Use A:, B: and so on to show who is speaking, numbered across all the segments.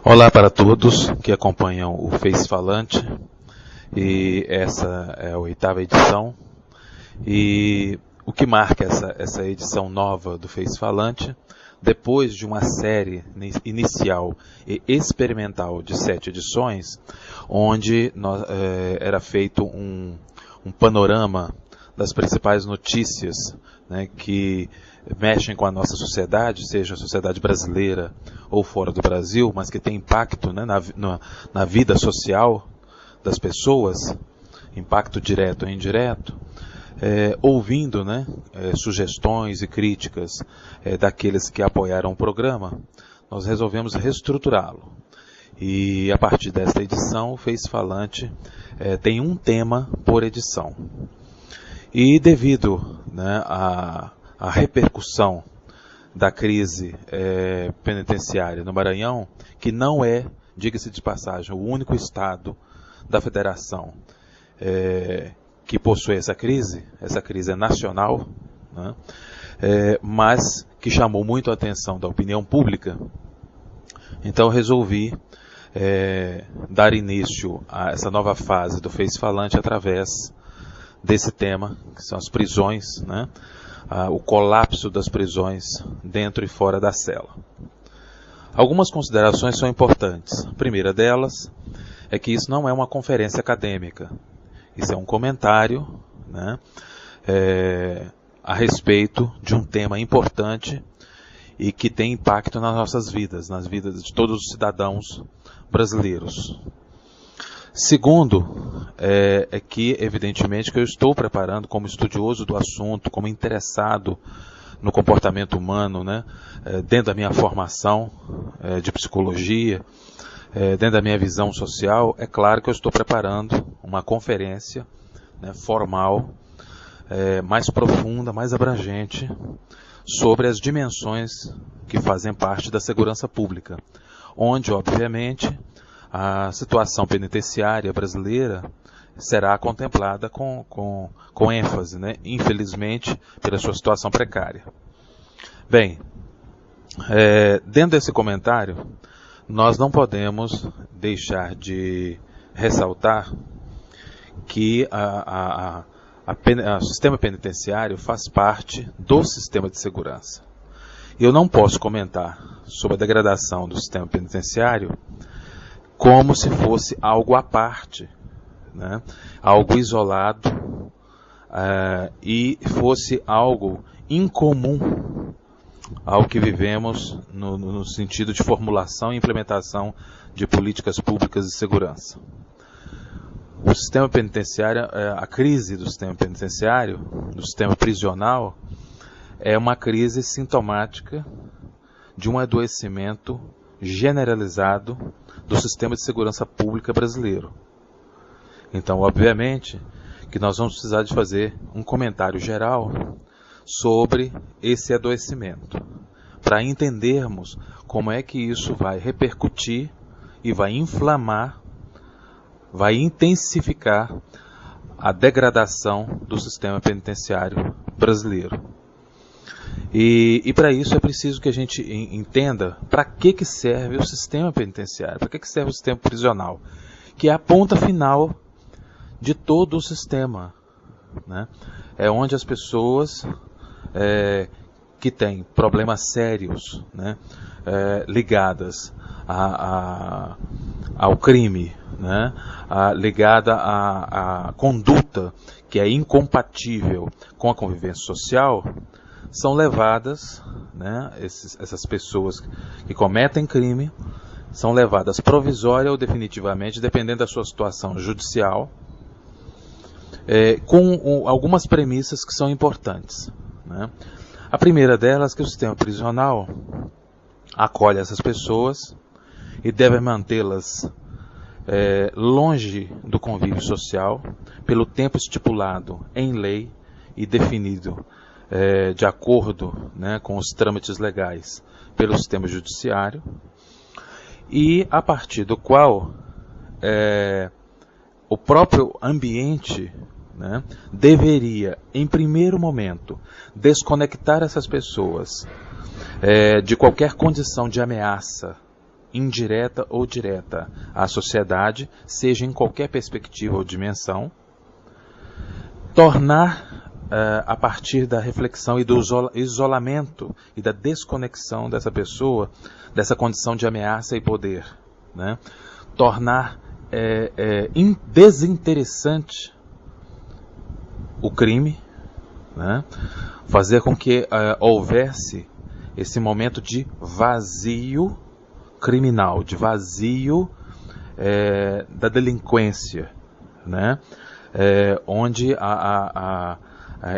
A: Olá para todos que acompanham o Face Falante, e essa é a 8ª edição. E o que marca essa edição nova do Face Falante, depois de uma série inicial e experimental de 7 edições, onde era feito um panorama das principais notícias, né, que mexem com a nossa sociedade, seja a sociedade brasileira ou fora do Brasil, mas que tem impacto, né, na vida social das pessoas, impacto direto ou indireto, ouvindo, né, sugestões e críticas daqueles que apoiaram o programa, nós resolvemos reestruturá-lo. E a partir desta edição, o Face Falante tem um tema por edição. E devido, né, à repercussão da crise penitenciária no Maranhão, que não é, diga-se de passagem, o único estado da federação que possui essa crise é nacional, né, mas que chamou muito a atenção da opinião pública, então resolvi dar início a essa nova fase do Face Falante através desse tema, que são as prisões, né? O colapso das prisões dentro e fora da cela. Algumas considerações são importantes. A primeira delas é que isso não é uma conferência acadêmica. Isso é um comentário, né, a respeito de um tema importante e que tem impacto nas nossas vidas, nas vidas de todos os cidadãos brasileiros. Segundo, é que, evidentemente, que eu estou preparando como estudioso do assunto, como interessado no comportamento humano, né, dentro da minha formação de psicologia, dentro da minha visão social, é claro que eu estou preparando uma conferência, né, formal, mais profunda, mais abrangente, sobre as dimensões que fazem parte da segurança pública, onde, obviamente, a situação penitenciária brasileira será contemplada com ênfase, né? Infelizmente, pela sua situação precária. Bem, dentro desse comentário, nós não podemos deixar de ressaltar que o sistema penitenciário faz parte do sistema de segurança. Eu não posso comentar sobre a degradação do sistema penitenciário como se fosse algo à parte, né? Algo isolado, e fosse algo incomum ao que vivemos no sentido de formulação e implementação de políticas públicas de segurança. O sistema penitenciário, a crise do sistema penitenciário, do sistema prisional, é uma crise sintomática de um adoecimento generalizado do sistema de segurança pública brasileiro. Então, obviamente, que nós vamos precisar de fazer um comentário geral sobre esse adoecimento, para entendermos como é que isso vai repercutir e vai inflamar, vai intensificar a degradação do sistema penitenciário brasileiro. E para isso é preciso que a gente entenda para que serve o sistema penitenciário, para que serve o sistema prisional, que é a ponta final de todo o sistema, né? É onde as pessoas que têm problemas sérios, né, ligadas ao crime, né, ligada à conduta que é incompatível com a convivência social, são levadas, né, essas pessoas que cometem crime, são levadas provisória ou definitivamente, dependendo da sua situação judicial, com algumas premissas que são importantes, né? A primeira delas é que o sistema prisional acolhe essas pessoas e deve mantê-las longe do convívio social pelo tempo estipulado em lei e definido de acordo, né, com os trâmites legais pelo sistema judiciário, e a partir do qual o próprio ambiente, né, deveria, em primeiro momento, desconectar essas pessoas de qualquer condição de ameaça indireta ou direta à sociedade, seja em qualquer perspectiva ou dimensão, tornar a partir da reflexão e do isolamento e da desconexão dessa pessoa, dessa condição de ameaça e poder, né? Tornar desinteressante o crime, né? Fazer com que houvesse esse momento de vazio criminal, de vazio da delinquência, né? Onde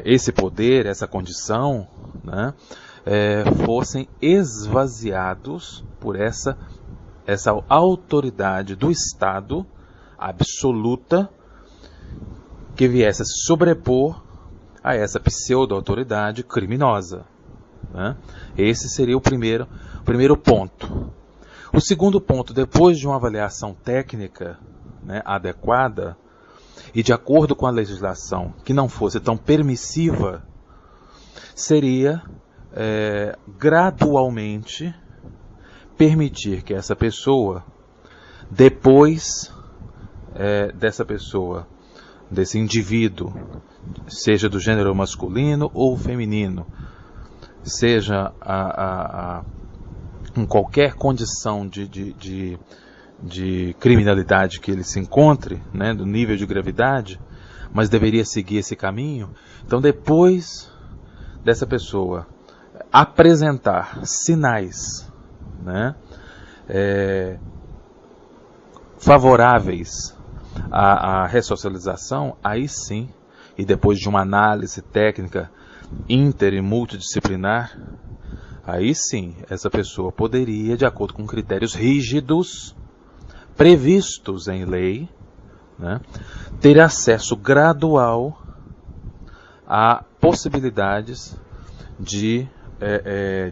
A: esse poder, essa condição, né, fossem esvaziados por essa autoridade do Estado absoluta que viesse a se sobrepor a essa pseudo-autoridade criminosa, né? Esse seria o primeiro ponto. O segundo ponto, depois de uma avaliação técnica, né, adequada, e de acordo com a legislação que não fosse tão permissiva, seria gradualmente permitir que essa pessoa, depois desse indivíduo, seja do gênero masculino ou feminino, seja em qualquer condição de criminalidade que ele se encontre, né, do nível de gravidade, mas deveria seguir esse caminho. Então, depois dessa pessoa apresentar sinais, né, favoráveis à ressocialização, aí sim, e depois de uma análise técnica inter e multidisciplinar, aí sim, essa pessoa poderia, de acordo com critérios rígidos, previstos em lei, né, ter acesso gradual a possibilidades de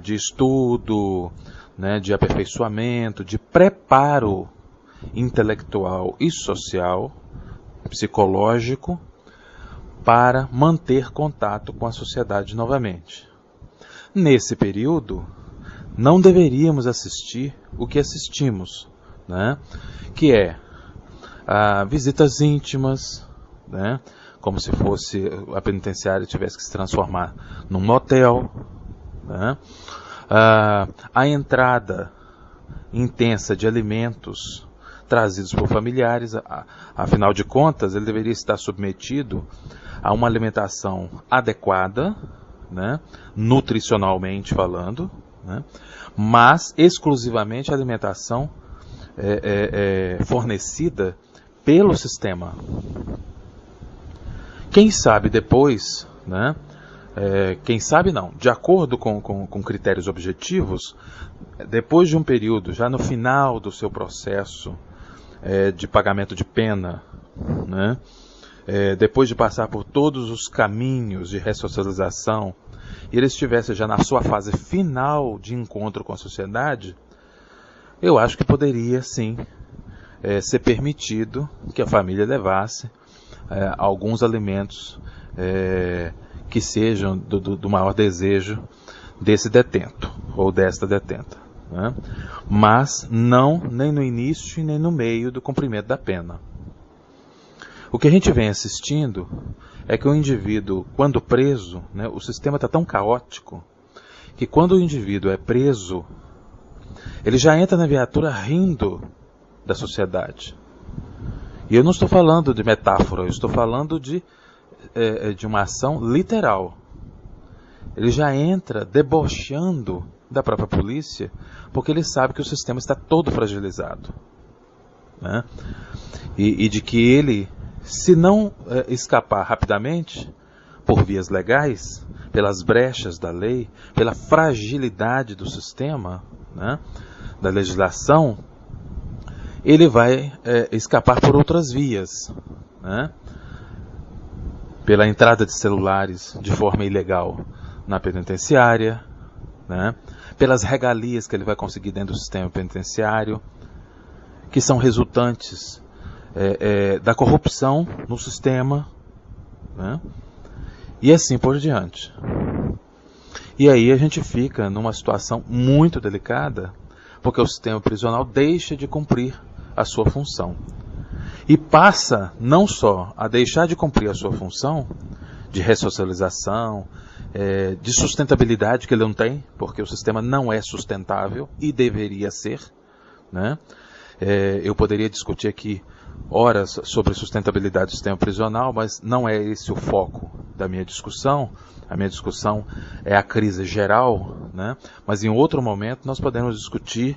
A: estudo, né, de aperfeiçoamento, de preparo intelectual e social, psicológico, para manter contato com a sociedade novamente. Nesse período, não deveríamos assistir o que assistimos, né? Que é visitas íntimas, né? Como se fosse a penitenciária tivesse que se transformar num motel, né? A entrada intensa de alimentos trazidos por familiares, afinal de contas, ele deveria estar submetido a uma alimentação adequada, né? Nutricionalmente falando, né? Mas exclusivamente a alimentação fornecida pelo sistema. Quem sabe depois, né? Quem sabe não, de acordo com critérios objetivos, depois de um período, já no final do seu processo de pagamento de pena, né? Depois de passar por todos os caminhos de ressocialização, e ele estivesse já na sua fase final de encontro com a sociedade, eu acho que poderia sim ser permitido que a família levasse alguns alimentos que sejam do maior desejo desse detento ou desta detenta, né? Mas não nem no início e nem no meio do cumprimento da pena. O que a gente vem assistindo é que o indivíduo, quando preso, né, o sistema está tão caótico que quando o indivíduo é preso, ele já entra na viatura rindo da sociedade. E eu não estou falando de metáfora, eu estou falando de uma ação literal. Ele já entra debochando da própria polícia, porque ele sabe que o sistema está todo fragilizado, né? E de que ele, se não escapar rapidamente, por vias legais, pelas brechas da lei, pela fragilidade do sistema, né, da legislação, ele vai escapar por outras vias, né? Pela entrada de celulares de forma ilegal na penitenciária, né? Pelas regalias que ele vai conseguir dentro do sistema penitenciário, que são resultantes da corrupção no sistema, né? E assim por diante. E aí a gente fica numa situação muito delicada, porque o sistema prisional deixa de cumprir a sua função. E passa não só a deixar de cumprir a sua função de ressocialização, de sustentabilidade que ele não tem, porque o sistema não é sustentável e deveria ser, né? Eu poderia discutir aqui horas sobre sustentabilidade do sistema prisional, mas não é esse o foco da minha discussão. A minha discussão é a crise geral, né? Mas em outro momento nós podemos discutir,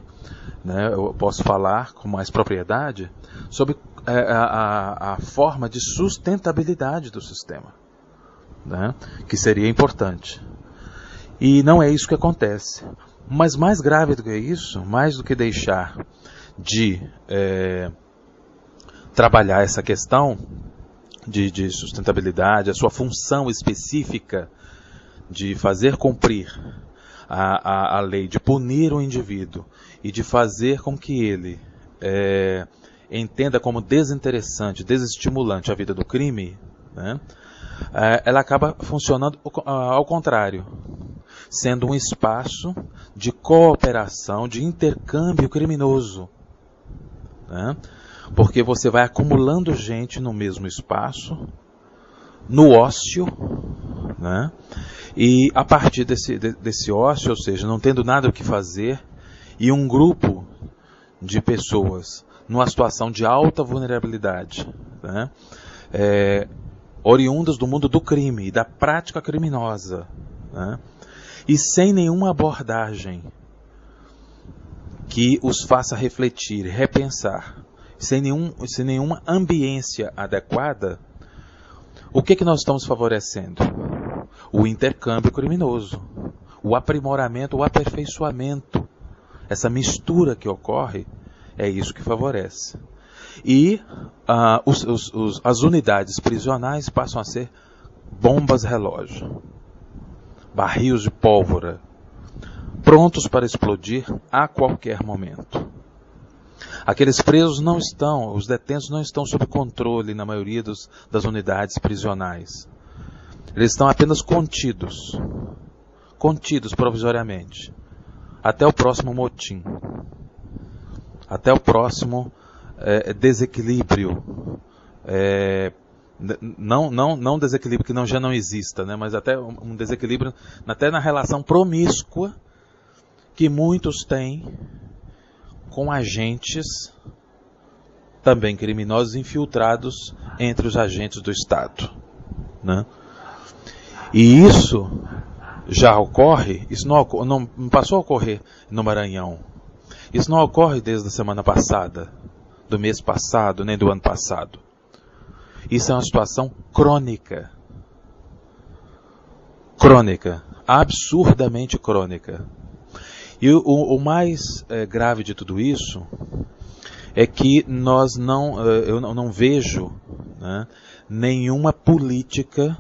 A: né? Eu posso falar com mais propriedade sobre a forma de sustentabilidade do sistema, né? Que seria importante. E não é isso que acontece. Mas mais grave do que isso, mais do que deixar de trabalhar essa questão de sustentabilidade, a sua função específica de fazer cumprir a lei, de punir o indivíduo e de fazer com que ele entenda como desinteressante, desestimulante a vida do crime, né? Ela acaba funcionando ao contrário, sendo um espaço de cooperação, de intercâmbio criminoso, né? Porque você vai acumulando gente no mesmo espaço, no ócio, né? E a partir desse ócio, ou seja, não tendo nada o que fazer, e um grupo de pessoas numa situação de alta vulnerabilidade, né? Oriundas do mundo do crime e da prática criminosa, né? E sem nenhuma abordagem que os faça refletir, repensar, sem nenhuma ambiência adequada, o que nós estamos favorecendo? O intercâmbio criminoso, o aprimoramento, o aperfeiçoamento. Essa mistura que ocorre é isso que favorece. E as unidades prisionais passam a ser bombas relógio, barris de pólvora, prontos para explodir a qualquer momento. Aqueles presos não estão, os detentos não estão sob controle na maioria das unidades prisionais. Eles estão apenas contidos provisoriamente, até o próximo motim, até o próximo desequilíbrio, não desequilíbrio que já não exista, né, mas até um desequilíbrio até na relação promíscua que muitos têm com agentes também criminosos infiltrados entre os agentes do Estado, né? E isso já ocorre, isso não passou a ocorrer no Maranhão. Isso não ocorre desde a semana passada, do mês passado, nem do ano passado. Isso é uma situação crônica. Crônica, absurdamente crônica. E o mais grave de tudo isso é que eu não vejo, né, nenhuma política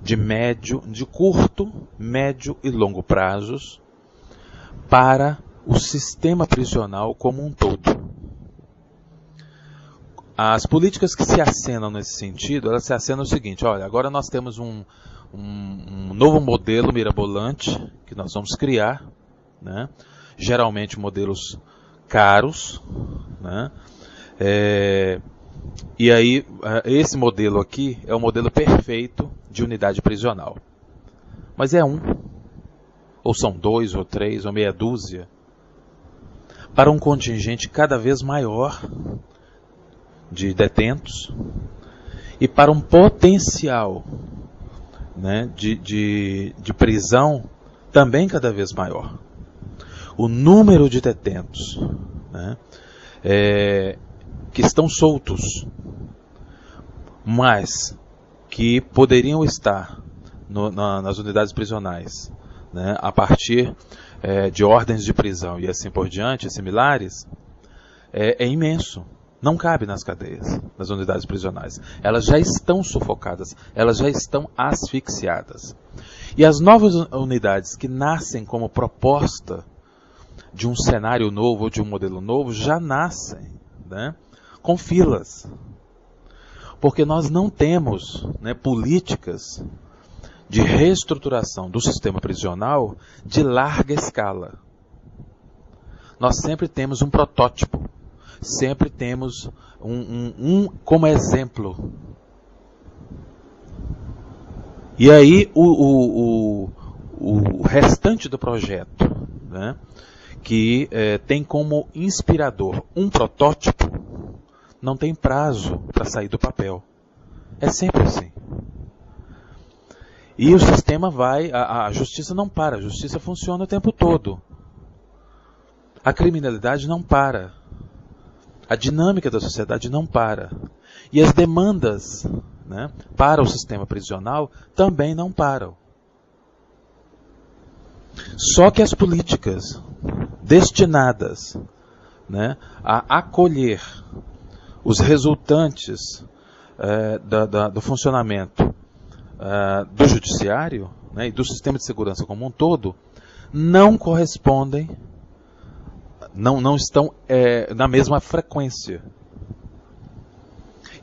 A: de curto, médio e longo prazos para o sistema prisional como um todo. As políticas que se acenam nesse sentido, elas se acenam o seguinte: olha, agora nós temos um novo modelo mirabolante que nós vamos criar, né? Geralmente modelos caros, né? E aí, esse modelo aqui é o modelo perfeito de unidade prisional. Mas é um, ou são 2, ou 3, ou meia dúzia, para um contingente cada vez maior de detentos e para um potencial, né, de prisão também cada vez maior. O número de detentos, né, que estão soltos, mas que poderiam estar nas unidades prisionais, né, a partir de ordens de prisão e assim por diante, similares, é imenso. Não cabe nas cadeias, nas unidades prisionais. Elas já estão sufocadas, elas já estão asfixiadas. E as novas unidades que nascem como proposta de um cenário novo ou de um modelo novo, já nascem, né, com filas. Porque nós não temos, né, políticas de reestruturação do sistema prisional de larga escala. nós sempre temos um protótipo, sempre temos um como exemplo. E aí o restante do projeto, né, que tem como inspirador um protótipo, não tem prazo para sair do papel. É sempre assim. E o sistema a justiça não para, a justiça funciona o tempo todo. A criminalidade não para. A dinâmica da sociedade não para. E as demandas, né, para o sistema prisional também não param. Só que as políticas destinadas, né, a acolher os resultantes do funcionamento do judiciário, né, e do sistema de segurança como um todo, não correspondem, não estão na mesma frequência.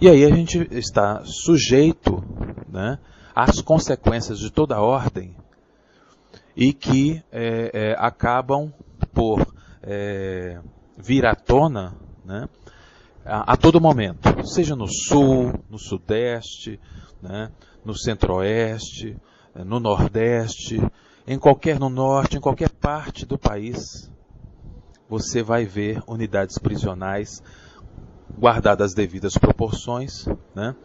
A: E aí a gente está sujeito, né, às consequências de toda a ordem e que acabam por vir à tona, né, a todo momento, seja no sul, no sudeste, né, no centro-oeste, no nordeste, no norte, em qualquer parte do país, você vai ver unidades prisionais guardadas as devidas proporções, né,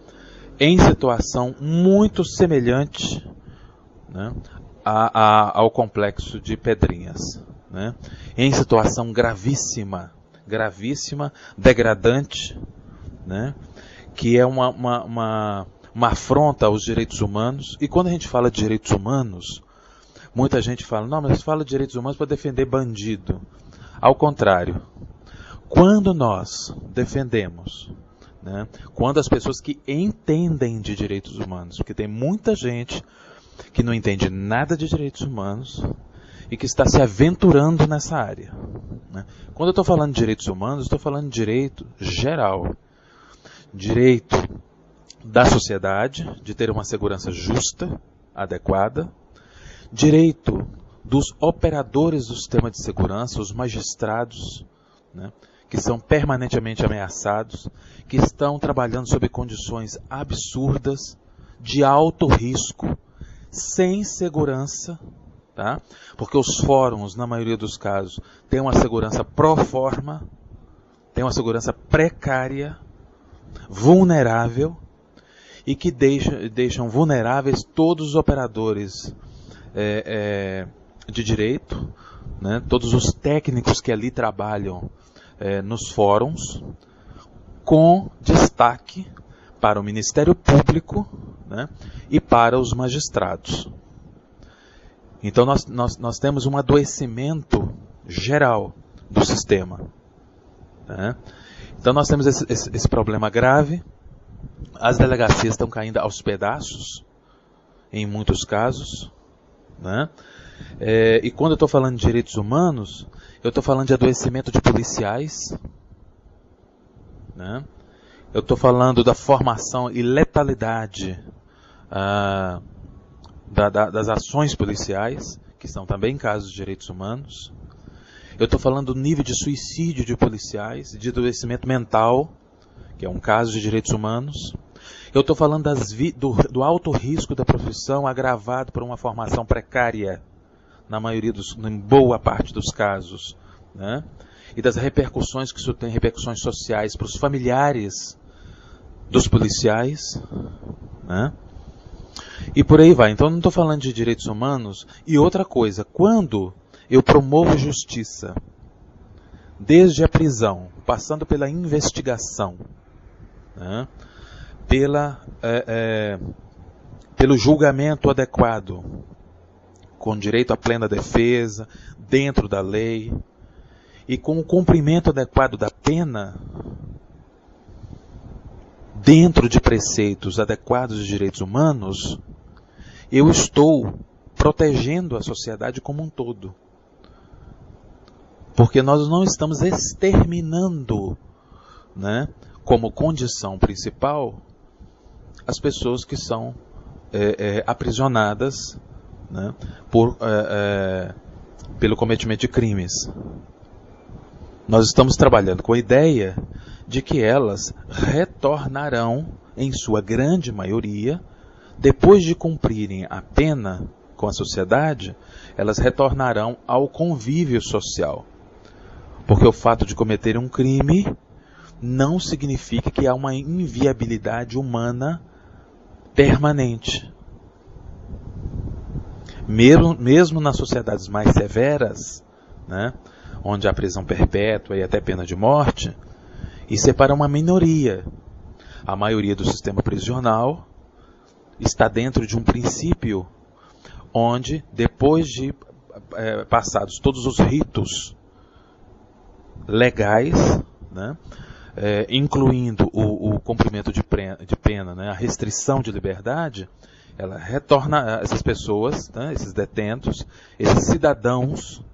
A: em situação muito semelhante, né, ao complexo de Pedrinhas, né, em situação gravíssima, degradante, né, que é uma afronta aos direitos humanos. E quando a gente fala de direitos humanos, muita gente fala, não, mas fala de direitos humanos para defender bandido. Ao contrário, quando nós defendemos, né, quando as pessoas que entendem de direitos humanos, porque tem muita gente que não entende nada de direitos humanos e que está se aventurando nessa área, né? Quando eu estou falando de direitos humanos, estou falando de direito geral. Direito da sociedade, de ter uma segurança justa, adequada. Direito dos operadores do sistema de segurança, os magistrados, né, que são permanentemente ameaçados, que estão trabalhando sob condições absurdas, de alto risco, sem segurança, tá? Porque os fóruns, na maioria dos casos, têm uma segurança pro forma, têm uma segurança precária, vulnerável, e que deixam vulneráveis todos os operadores de direito, né, todos os técnicos que ali trabalham nos fóruns, com destaque para o Ministério Público, né, e para os magistrados. Então nós temos um adoecimento geral do sistema, né? Então nós temos esse problema grave. As delegacias estão caindo aos pedaços, em muitos casos, né? E quando eu estou falando de direitos humanos, eu estou falando de adoecimento de policiais, né? Eu estou falando da formação e letalidade das ações policiais, que são também casos de direitos humanos. Eu estou falando do nível de suicídio de policiais, de adoecimento mental, que é um caso de direitos humanos. Eu estou falando do alto risco da profissão agravado por uma formação precária, em boa parte dos casos, né? E das repercussões que isso tem, repercussões sociais para os familiares dos policiais, né? E por aí vai. Então eu não estou falando de direitos humanos. E outra coisa, quando eu promovo justiça, desde a prisão, passando pela investigação, né, pelo julgamento adequado, com direito à plena defesa, dentro da lei, e com o cumprimento adequado da pena, dentro de preceitos adequados de direitos humanos, eu estou protegendo a sociedade como um todo. Porque nós não estamos exterminando, né, como condição principal, as pessoas que são aprisionadas, né, pelo cometimento de crimes. nós estamos trabalhando com a ideia de que elas retornarão, em sua grande maioria, depois de cumprirem a pena com a sociedade, elas retornarão ao convívio social. Porque o fato de cometer um crime não significa que há uma inviabilidade humana permanente. Mesmo nas sociedades mais severas, né, onde há prisão perpétua e até pena de morte, isso é para uma minoria. A maioria do sistema prisional está dentro de um princípio onde, depois de passados todos os ritos legais, né, incluindo o cumprimento de pena, né, a restrição de liberdade, ela retorna essas pessoas, né, esses detentos, esses cidadãos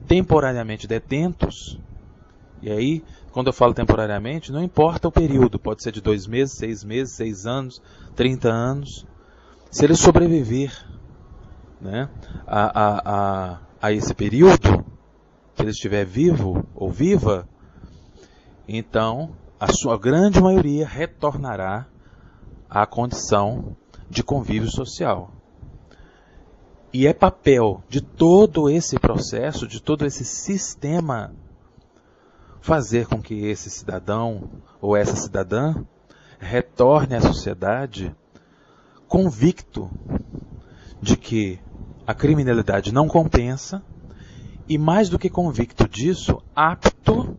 A: temporariamente detentos. E aí, quando eu falo temporariamente, não importa o período, pode ser de 2 meses, 6 anos, 30 anos. Se ele sobreviver, né, a esse período, se ele estiver vivo ou viva, então a sua grande maioria retornará à condição de convívio social. E é papel de todo esse processo, de todo esse sistema, fazer com que esse cidadão ou essa cidadã retorne à sociedade convicto de que a criminalidade não compensa e, mais do que convicto disso, apto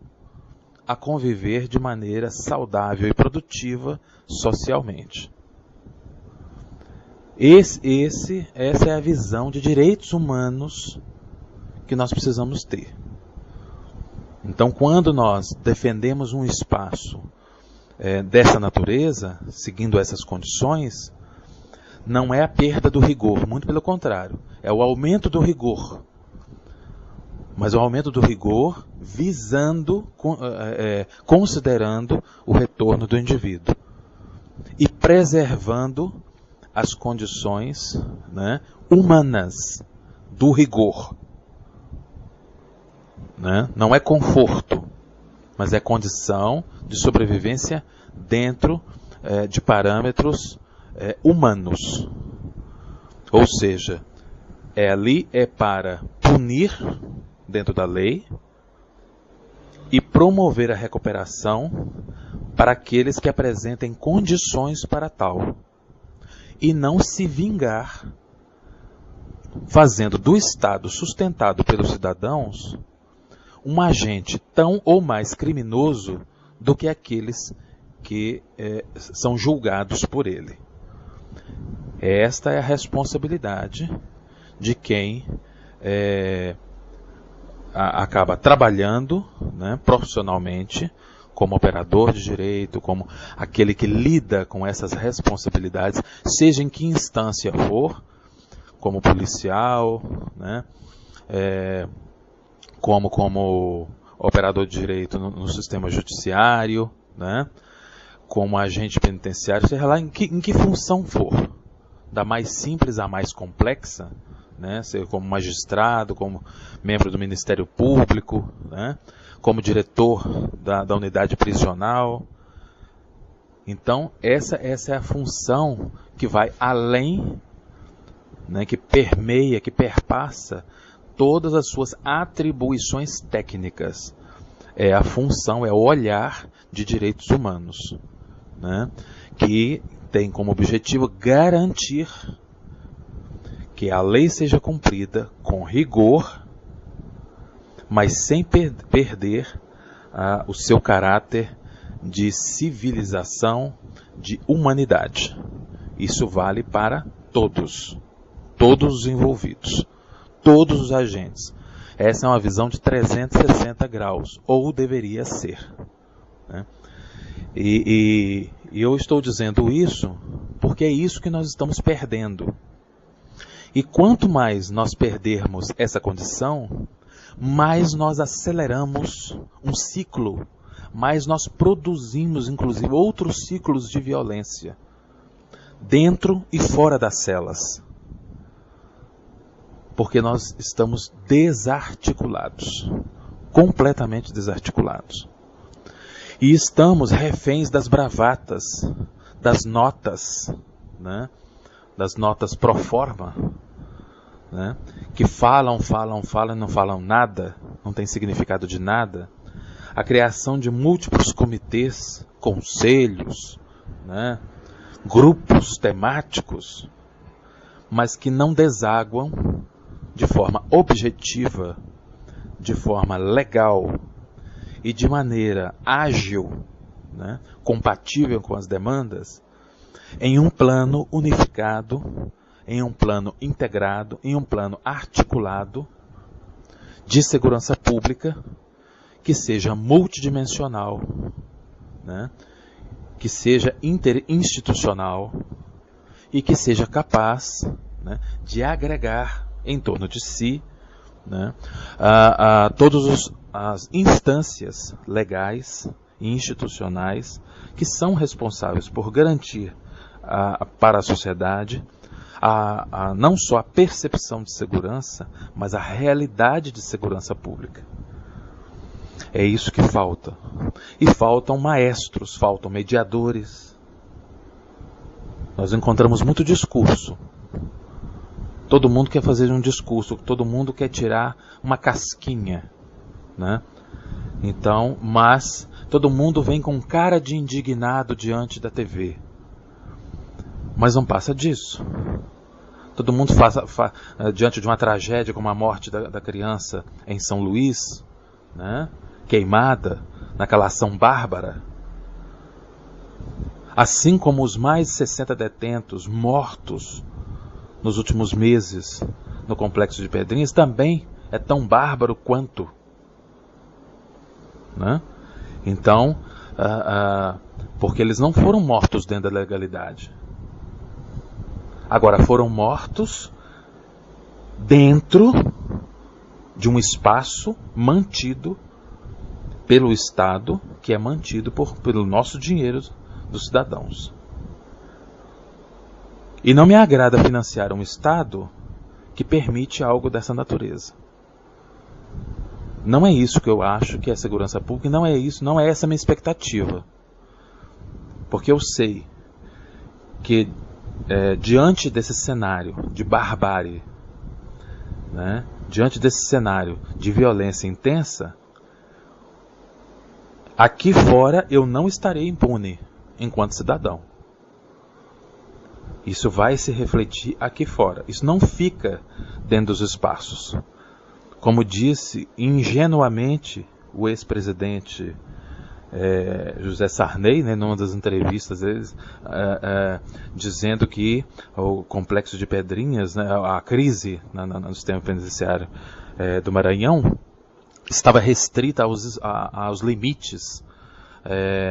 A: a conviver de maneira saudável e produtiva socialmente. Essa é a visão de direitos humanos que nós precisamos ter. Então, quando nós defendemos um espaço dessa natureza, seguindo essas condições, não é a perda do rigor, muito pelo contrário, é o aumento do rigor. Mas o aumento do rigor visando, considerando o retorno do indivíduo e preservando as condições, né, humanas do rigor. Né? Não é conforto, mas é condição de sobrevivência dentro de parâmetros humanos. Ou seja, ali é para punir dentro da lei e promover a recuperação para aqueles que apresentem condições para tal. E não se vingar, fazendo do Estado sustentado pelos cidadãos um agente tão ou mais criminoso do que aqueles que são julgados por ele. Esta é a responsabilidade de quem acaba trabalhando, né, profissionalmente, como operador de direito, como aquele que lida com essas responsabilidades, seja em que instância for, como policial, né, como operador de direito no sistema judiciário, né, como agente penitenciário, seja lá em que função for, da mais simples à mais complexa, né, seja como magistrado, como membro do Ministério Público, né, como diretor da unidade prisional. Então, essa é a função que vai além, né, que permeia, que perpassa todas as suas atribuições técnicas. É a função, é o olhar de direitos humanos, né, que tem como objetivo garantir que a lei seja cumprida com rigor, mas sem perder o seu caráter de civilização, de humanidade. Isso vale para todos os envolvidos, todos os agentes. Essa é uma visão de 360 graus, ou deveria ser, né? E eu estou dizendo isso porque é isso que nós estamos perdendo. E quanto mais nós perdermos essa condição, mais nós aceleramos um ciclo, mais nós produzimos, inclusive, outros ciclos de violência, dentro e fora das celas. Porque nós estamos desarticulados, completamente desarticulados. E estamos reféns das bravatas, das notas, né? Das notas pro forma, né? Que falam e não falam nada, não tem significado de nada. A criação de múltiplos comitês, conselhos, né? Grupos temáticos, mas que não desaguam de forma objetiva, de forma legal e de maneira ágil, né? Compatível com as demandas, em um plano unificado, em um plano integrado, em um plano articulado de segurança pública que seja multidimensional, né? Que seja interinstitucional e que seja capaz, né, de agregar em torno de si, né, todas as instâncias legais e institucionais que são responsáveis por garantir para a sociedade não só a percepção de segurança, mas a realidade de segurança pública. É isso que falta. E faltam maestros, faltam mediadores. Nós encontramos muito discurso. Todo mundo quer fazer um discurso, todo mundo quer tirar uma casquinha, né? Então, mas todo mundo vem com cara de indignado diante da TV. Mas não passa disso. Todo mundo diante de uma tragédia como a morte da criança em São Luís, né? Queimada naquela ação bárbara. Assim como os mais de 60 detentos mortos nos últimos meses no Complexo de Pedrinhas, também é tão bárbaro quanto. Né? Então, porque eles não foram mortos dentro da legalidade. Agora, foram mortos dentro de um espaço mantido pelo Estado, que é mantido pelo nosso dinheiro dos cidadãos. E não me agrada financiar um Estado que permite algo dessa natureza. Não é isso que eu acho que é segurança pública, e não é isso, não é essa a minha expectativa. Porque eu sei que diante desse cenário de barbárie, né, diante desse cenário de violência intensa, aqui fora eu não estarei impune enquanto cidadão. Isso vai se refletir aqui fora. Isso não fica dentro dos espaços. Como disse ingenuamente o ex-presidente José Sarney, né, numa das entrevistas deles, dizendo que o Complexo de Pedrinhas, né, a crise no sistema penitenciário do Maranhão, estava restrita aos limites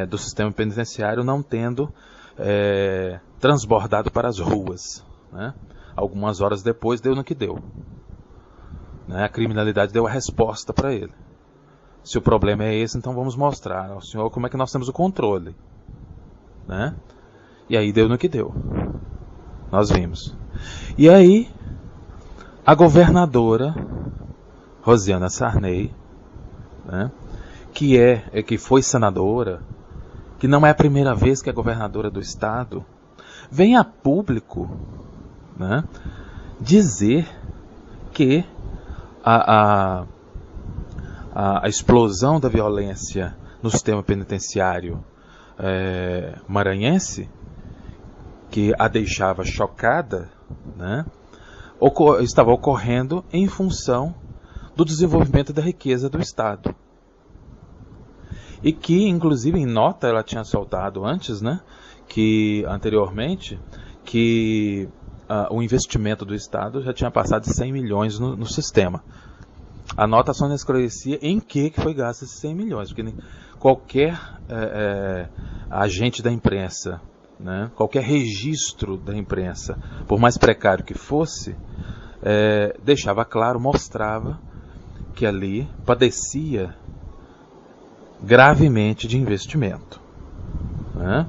A: do sistema penitenciário, não tendo transbordado para as ruas. Né? Algumas horas depois deu no que deu. Né? A criminalidade deu a resposta para ele. Se o problema é esse, então vamos mostrar ao senhor como é que nós temos o controle. Né? E aí deu no que deu. Nós vimos. E aí, a governadora Rosiana Sarney, né, que foi senadora, que não é a primeira vez que é governadora do estado, vem a público, né, dizer que a explosão da violência no sistema penitenciário maranhense, que a deixava chocada, né, estava ocorrendo em função do desenvolvimento da riqueza do Estado. E que, inclusive, em nota ela tinha soltado antes, né, anteriormente, que o investimento do Estado já tinha passado de 100 milhões no sistema. A nota só não esclarecia em que foi gasto esses 100 milhões, porque qualquer agente da imprensa, né, qualquer registro da imprensa, por mais precário que fosse, deixava claro, mostrava que ali padecia gravemente de investimento. Né?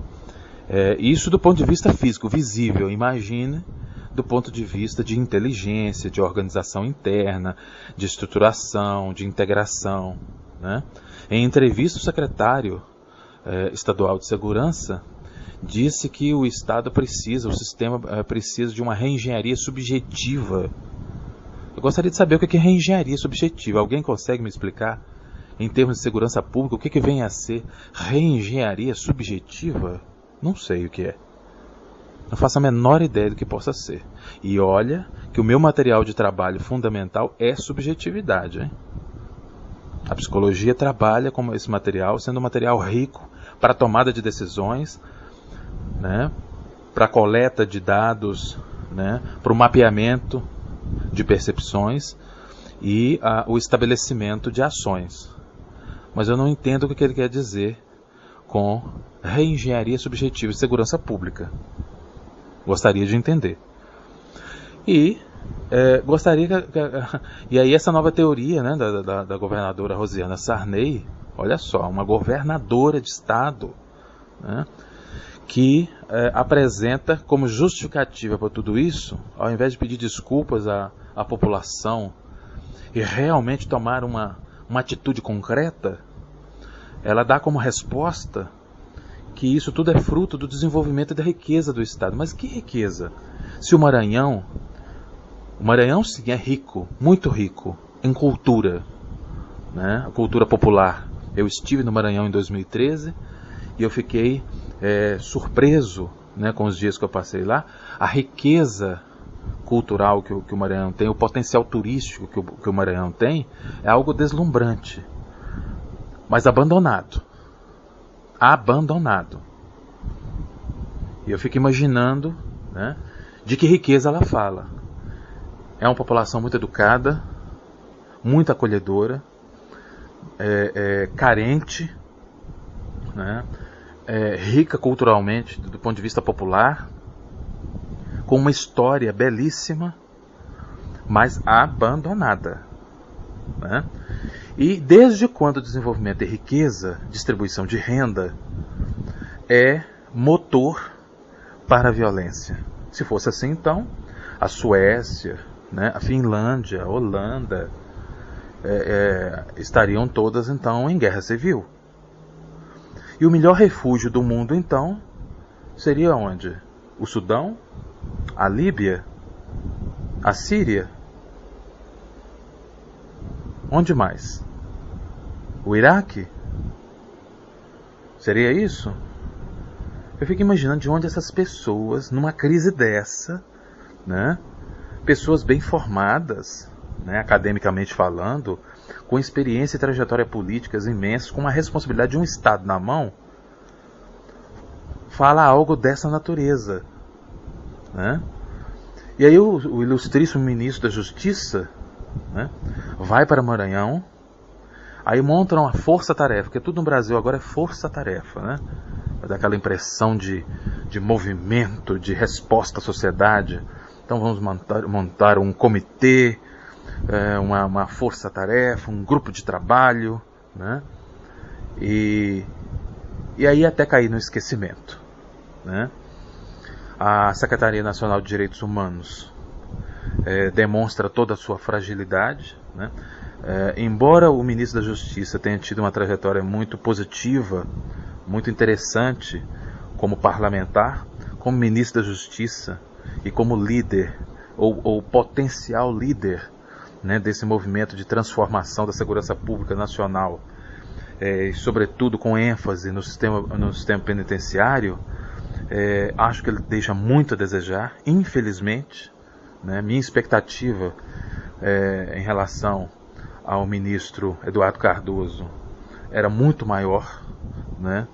A: Isso do ponto de vista físico, visível. Imagine do ponto de vista de inteligência, de organização interna, de estruturação, de integração. né? Em entrevista, o secretário estadual de segurança disse que o Estado precisa, o sistema precisa de uma reengenharia subjetiva. Eu gostaria de saber o que é reengenharia subjetiva. Alguém consegue me explicar, em termos de segurança pública, o que vem a ser reengenharia subjetiva? Não sei o que é. Não faço a menor ideia do que possa ser. E olha que o meu material de trabalho fundamental é subjetividade, hein? A psicologia trabalha com esse material, sendo um material rico para a tomada de decisões, né? Para a coleta de dados, né? Para o mapeamento de percepções e o estabelecimento de ações. Mas eu não entendo o que ele quer dizer com reengenharia subjetiva e segurança pública. Gostaria de entender. E gostaria e aí essa nova teoria, né, da governadora Rosiana Sarney, olha só, uma governadora de estado, né, que apresenta como justificativa para tudo isso, ao invés de pedir desculpas à população e realmente tomar uma atitude concreta, ela dá como resposta que isso tudo é fruto do desenvolvimento e da riqueza do Estado. Mas que riqueza? Se o Maranhão sim é rico, muito rico, em cultura, né? A cultura popular. Eu estive no Maranhão em 2013 e eu fiquei surpreso, né, com os dias que eu passei lá, a riqueza cultural que o Maranhão tem, o potencial turístico que o Maranhão tem, é algo deslumbrante, mas abandonado. E eu fico imaginando, né, de que riqueza ela fala. É uma população muito educada, muito acolhedora, carente, né, rica culturalmente do ponto de vista popular, com uma história belíssima, mas abandonada, né? E desde quando o desenvolvimento e riqueza, distribuição de renda, é motor para a violência? Se fosse assim, então, a Suécia, né, a Finlândia, a Holanda, estariam todas, então, em guerra civil. E o melhor refúgio do mundo, então, seria onde? O Sudão? A Líbia? A Síria? Onde mais? O Iraque? Seria isso? Eu fico imaginando de onde essas pessoas, numa crise dessa, né, pessoas bem formadas, né, academicamente falando, com experiência e trajetória políticas imensas, com uma responsabilidade de um Estado na mão, fala algo dessa natureza, né? E aí o ilustríssimo ministro da Justiça, né, vai para Maranhão, aí montam uma força-tarefa, porque tudo no Brasil agora é força-tarefa, né? Vai dar aquela impressão de movimento, de resposta à sociedade. Então vamos montar um comitê, uma força-tarefa, um grupo de trabalho, né? E aí até cair no esquecimento, né? A Secretaria Nacional de Direitos Humanos demonstra toda a sua fragilidade, né? Embora o ministro da Justiça tenha tido uma trajetória muito positiva, muito interessante como parlamentar, como ministro da Justiça e como líder, ou potencial líder, né, desse movimento de transformação da segurança pública nacional, e sobretudo com ênfase no sistema penitenciário, acho que ele deixa muito a desejar, infelizmente, né? Minha expectativa em relação ao ministro Eduardo Cardoso era muito maior, né?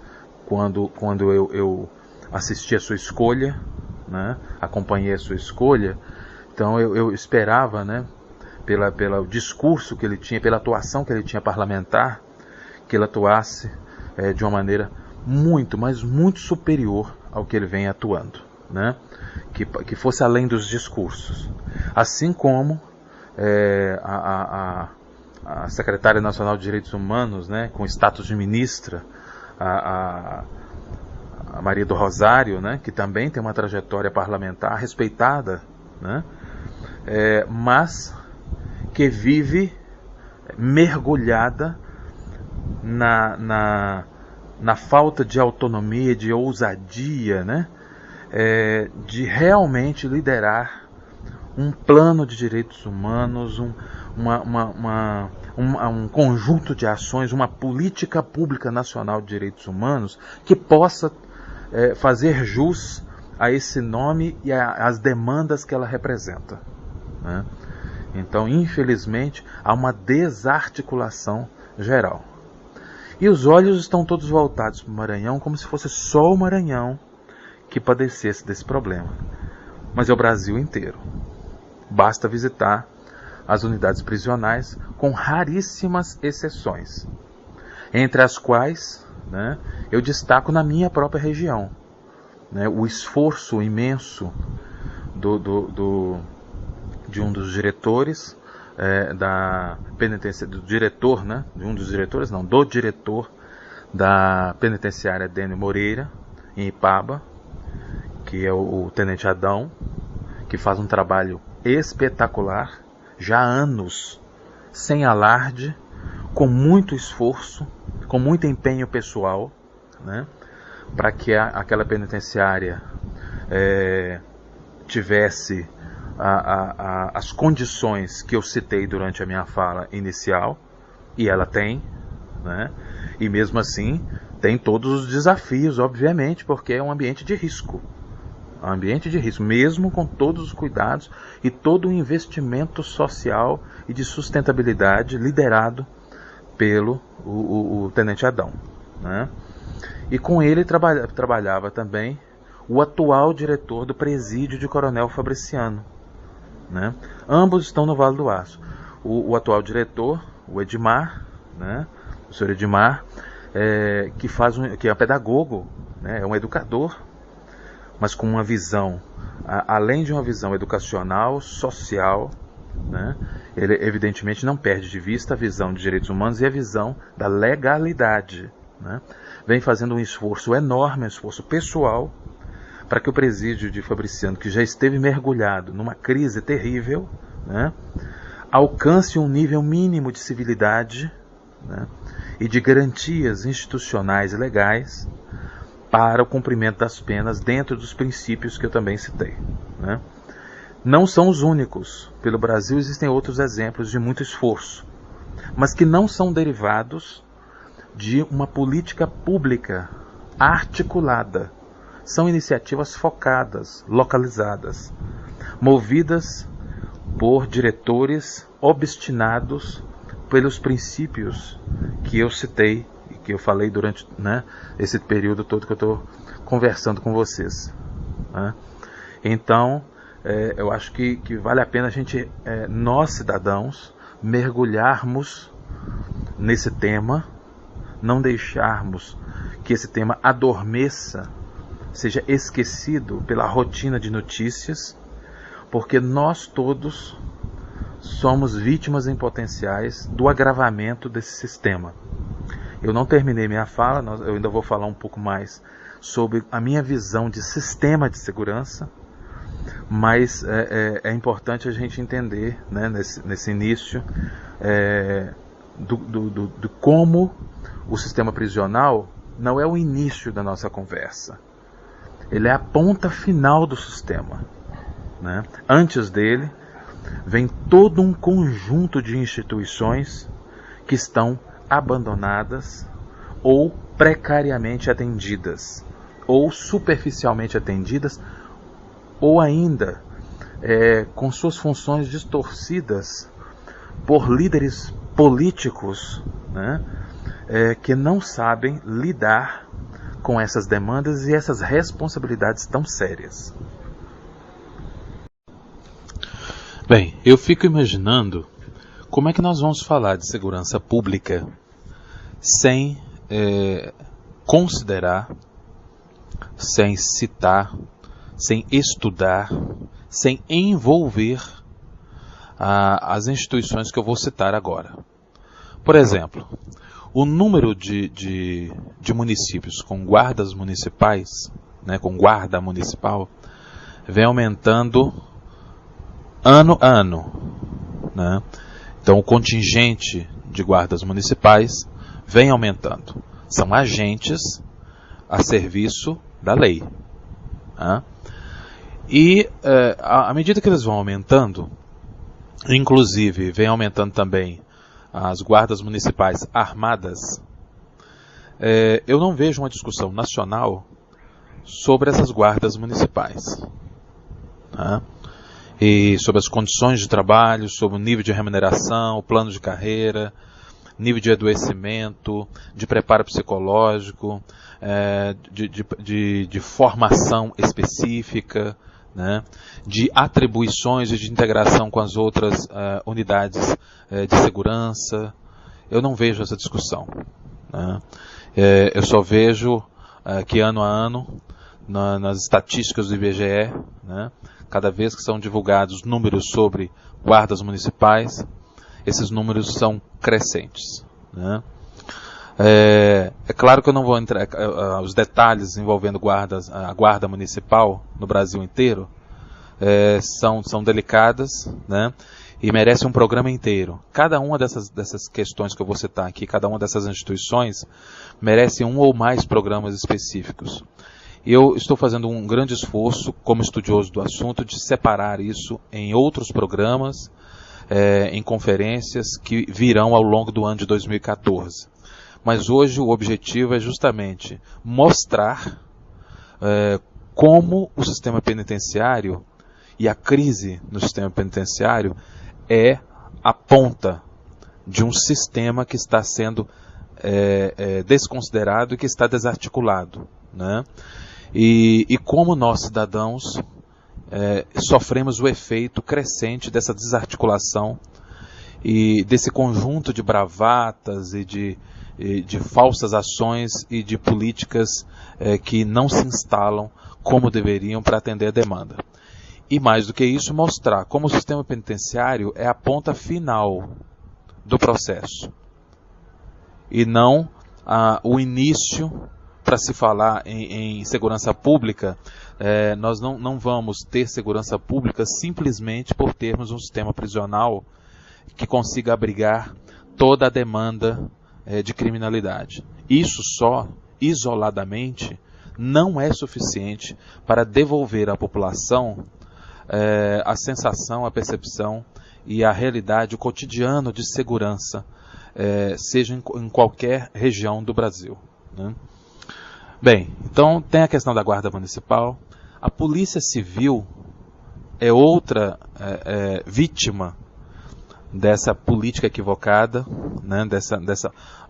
A: Quando eu assisti a sua escolha, né? Acompanhei a sua escolha, então eu esperava, né, pelo discurso que ele tinha, pela atuação que ele tinha parlamentar, que ele atuasse de uma maneira muito, mas muito superior ao que ele vem atuando, né? Que fosse além dos discursos. Assim como a Secretária Nacional de Direitos Humanos, né, com status de ministra, a Maria do Rosário, né, que também tem uma trajetória parlamentar respeitada, né, mas que vive mergulhada na falta de autonomia, de ousadia, né? De realmente liderar um plano de direitos humanos, um conjunto de ações, uma política pública nacional de direitos humanos que possa fazer jus a esse nome e às demandas que ela representa, né? Então, infelizmente, há uma desarticulação geral. E os olhos estão todos voltados para o Maranhão, como se fosse só o Maranhão que padecesse desse problema. Mas é o Brasil inteiro. Basta visitar as unidades prisionais, com raríssimas exceções, entre as quais, né, eu destaco na minha própria região, né, o esforço imenso de um dos diretores da penitenciária, do diretor da penitenciária Dênio Moreira, em Ipaba, que é o Tenente Adão, que faz um trabalho espetacular, já há anos, sem alarde, com muito esforço, com muito empenho pessoal, né, para que aquela penitenciária tivesse as condições que eu citei durante a minha fala inicial, e ela tem, né, e mesmo assim tem todos os desafios, obviamente, porque é um ambiente de risco. Mesmo com todos os cuidados e todo o investimento social e de sustentabilidade liderado pelo o Tenente Adão, né? E com ele trabalhava também o atual diretor do presídio de Coronel Fabriciano, né? Ambos estão no Vale do Aço. O atual diretor, o Edmar, né? O senhor Edmar, que é pedagogo, né? É um educador, mas com uma visão, além de uma visão educacional, social, né? Ele evidentemente não perde de vista a visão de direitos humanos e a visão da legalidade, né? Vem fazendo um esforço enorme, um esforço pessoal, para que o presídio de Fabriciano, que já esteve mergulhado numa crise terrível, né, alcance um nível mínimo de civilidade, né, e de garantias institucionais e legais para o cumprimento das penas dentro dos princípios que eu também citei, né. Não são os únicos. Pelo Brasil existem outros exemplos de muito esforço, mas que não são derivados de uma política pública articulada. São iniciativas focadas, localizadas, movidas por diretores obstinados pelos princípios que eu citei e que eu falei durante, né, esse período todo que eu estou conversando com vocês, né? Então, eu acho que vale a pena a gente, nós cidadãos, mergulharmos nesse tema, não deixarmos que esse tema adormeça, seja esquecido pela rotina de notícias, porque nós todos somos vítimas em potenciais do agravamento desse sistema. Eu não terminei minha fala, eu ainda vou falar um pouco mais sobre a minha visão de sistema de segurança, mas é importante a gente entender, né, nesse início, do como o sistema prisional não é o início da nossa conversa. Ele é a ponta final do sistema, né? Antes dele, vem todo um conjunto de instituições que estão abandonadas ou precariamente atendidas, ou superficialmente atendidas, ou ainda com suas funções distorcidas por líderes políticos, né, que não sabem lidar com essas demandas e essas responsabilidades tão sérias. Bem, eu fico imaginando como é que nós vamos falar de segurança pública sem considerar, sem citar, sem estudar, sem envolver as instituições que eu vou citar agora. Por exemplo, o número de municípios com guardas municipais, né, com guarda municipal, vem aumentando ano a ano, né? Então o contingente de guardas municipais vem aumentando. São agentes a serviço da lei. Né? E à medida que eles vão aumentando, inclusive vem aumentando também as guardas municipais armadas, eu não vejo uma discussão nacional sobre essas guardas municipais. Né? E sobre as condições de trabalho, sobre o nível de remuneração, o plano de carreira, nível de adoecimento, de preparo psicológico, de formação específica, né, de atribuições e de integração com as outras unidades de segurança. Eu não vejo essa discussão. Né? Eu só vejo que ano a ano, nas estatísticas do IBGE, né, cada vez que são divulgados números sobre guardas municipais, esses números são crescentes. Né? É claro que eu não vou entrar os detalhes envolvendo a guarda municipal no Brasil inteiro, são delicadas, né? E merecem um programa inteiro. Cada uma dessas questões que eu vou citar aqui, cada uma dessas instituições, merece um ou mais programas específicos. Eu estou fazendo um grande esforço, como estudioso do assunto, de separar isso em outros programas, em conferências que virão ao longo do ano de 2014. Mas hoje o objetivo é justamente mostrar como o sistema penitenciário e a crise no sistema penitenciário é a ponta de um sistema que está sendo desconsiderado e que está desarticulado. Né? E como nós, cidadãos, sofremos o efeito crescente dessa desarticulação e desse conjunto de bravatas e de falsas ações e de políticas que não se instalam como deveriam para atender a demanda. E mais do que isso, mostrar como o sistema penitenciário é a ponta final do processo e não o início. Para se falar em segurança pública, nós não vamos ter segurança pública simplesmente por termos um sistema prisional que consiga abrigar toda a demanda de criminalidade. Isso só, isoladamente, não é suficiente para devolver à população a sensação, a percepção e a realidade, o cotidiano de segurança, seja em qualquer região do Brasil. Né? Bem, então tem a questão da guarda municipal. A polícia civil é outra vítima dessa política equivocada, né,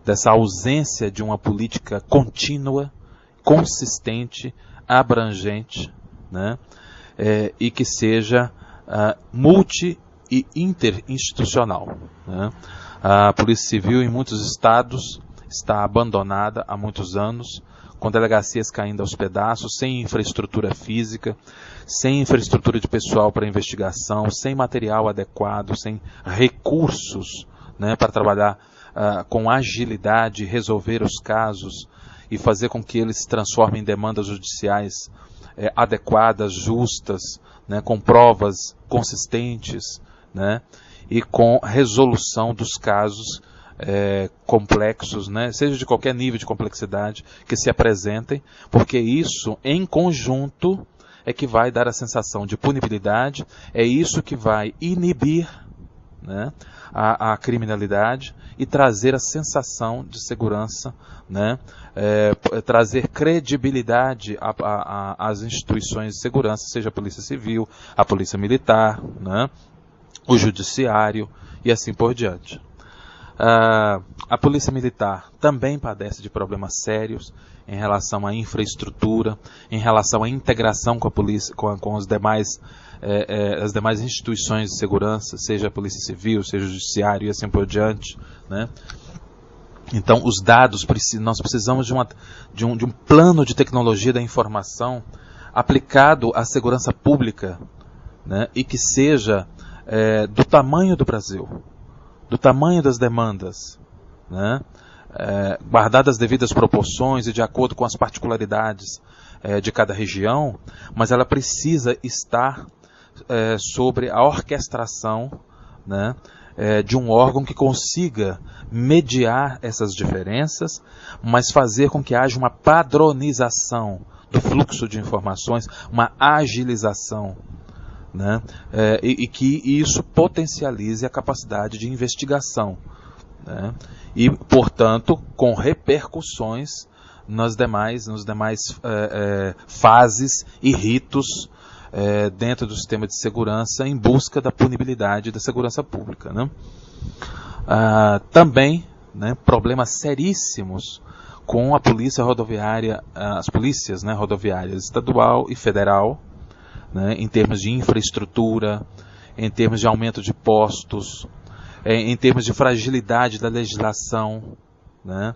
A: dessa ausência de uma política contínua, consistente, abrangente, né, e que seja multi e interinstitucional. Né. A polícia civil em muitos estados está abandonada há muitos anos, com delegacias caindo aos pedaços, sem infraestrutura física, sem infraestrutura de pessoal para investigação, sem material adequado, sem recursos, né, para trabalhar com agilidade, resolver os casos e fazer com que eles se transformem em demandas judiciais adequadas, justas, né, com provas consistentes, né, e com resolução dos casos complexos, né, seja de qualquer nível de complexidade que se apresentem, porque isso, em conjunto, é que vai dar a sensação de punibilidade, é isso que vai inibir, né, a criminalidade e trazer a sensação de segurança, né, trazer credibilidade às instituições de segurança, seja a Polícia Civil, a Polícia Militar, né, o Judiciário e assim por diante. A Polícia Militar também padece de problemas sérios em relação à infraestrutura, em relação à integração com a polícia, com as demais instituições de segurança, seja a Polícia Civil, seja o Judiciário e assim por diante, né? Então, os dados, nós precisamos de um plano de tecnologia da informação aplicado à segurança pública, né? E que seja do tamanho do Brasil, do tamanho das demandas, né? Guardadas as devidas proporções e de acordo com as particularidades de cada região, mas ela precisa estar sobre a orquestração, né, de um órgão que consiga mediar essas diferenças, mas fazer com que haja uma padronização do fluxo de informações, uma agilização, né? E que isso potencialize a capacidade de investigação, né? E, portanto, com repercussões nas demais fases e ritos dentro do sistema de segurança em busca da punibilidade da segurança pública, né? Também, né, problemas seríssimos com a polícia rodoviária, as polícias, né, rodoviárias estadual e federal, né, em termos de infraestrutura, em termos de aumento de postos, em termos de fragilidade da legislação, né,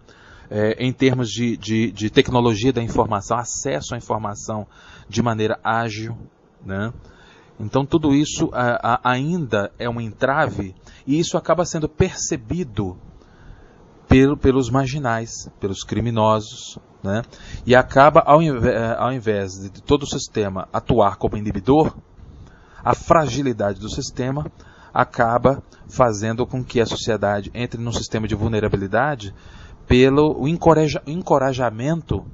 A: em termos de tecnologia da informação, acesso à informação de maneira ágil, né? Então tudo isso ainda é um entrave, e isso acaba sendo percebido pelos marginais, pelos criminosos, né? E acaba, ao invés de todo o sistema atuar como inibidor, a fragilidade do sistema acaba fazendo com que a sociedade entre num sistema de vulnerabilidade pelo encorajamento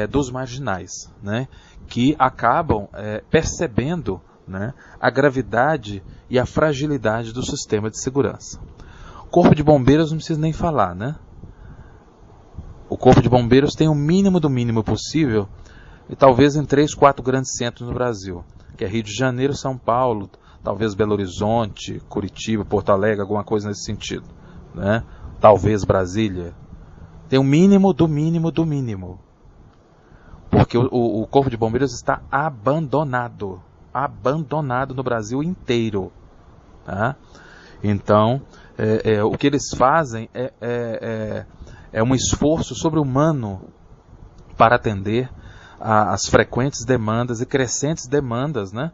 A: dos marginais, né? Que acabam percebendo, né, a gravidade e a fragilidade do sistema de segurança. Corpo de Bombeiros não precisa nem falar, né? O Corpo de Bombeiros tem o mínimo do mínimo possível, e talvez em 3, 4 grandes centros no Brasil, que é Rio de Janeiro, São Paulo, talvez Belo Horizonte, Curitiba, Porto Alegre, alguma coisa nesse sentido, né? Talvez Brasília. Tem o mínimo do mínimo do mínimo. Porque o Corpo de Bombeiros está abandonado no Brasil inteiro, tá? Então, o que eles fazem é um esforço sobre-humano para atender às frequentes demandas e crescentes demandas, né,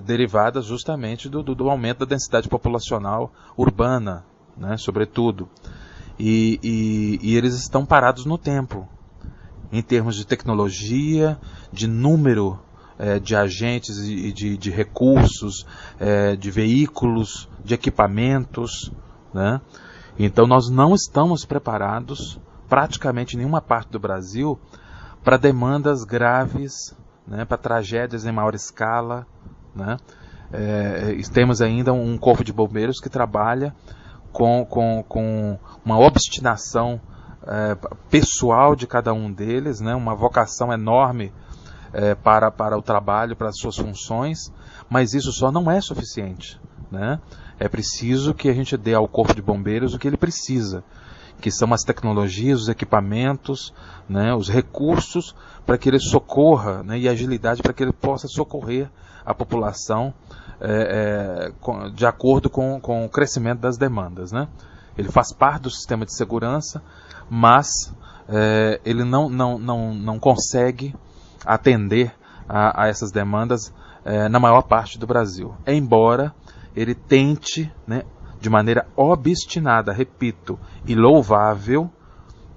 A: derivadas justamente do aumento da densidade populacional urbana, né, sobretudo. E eles estão parados no tempo, em termos de tecnologia, de número de agentes e de recursos, de veículos, de equipamentos, né? Então nós não estamos preparados, praticamente em nenhuma parte do Brasil, para demandas graves, né, para tragédias em maior escala, né? Temos ainda um corpo de bombeiros que trabalha com uma obstinação pessoal de cada um deles, né, uma vocação enorme para o trabalho, para as suas funções, mas isso só não é suficiente, né? É preciso que a gente dê ao Corpo de Bombeiros o que ele precisa, que são as tecnologias, os equipamentos, né, os recursos para que ele socorra, né, e agilidade para que ele possa socorrer a população de acordo com o crescimento das demandas, né? Ele faz parte do sistema de segurança, mas ele não consegue atender a essas demandas na maior parte do Brasil, embora ele tente, né, de maneira obstinada, repito, e louvável,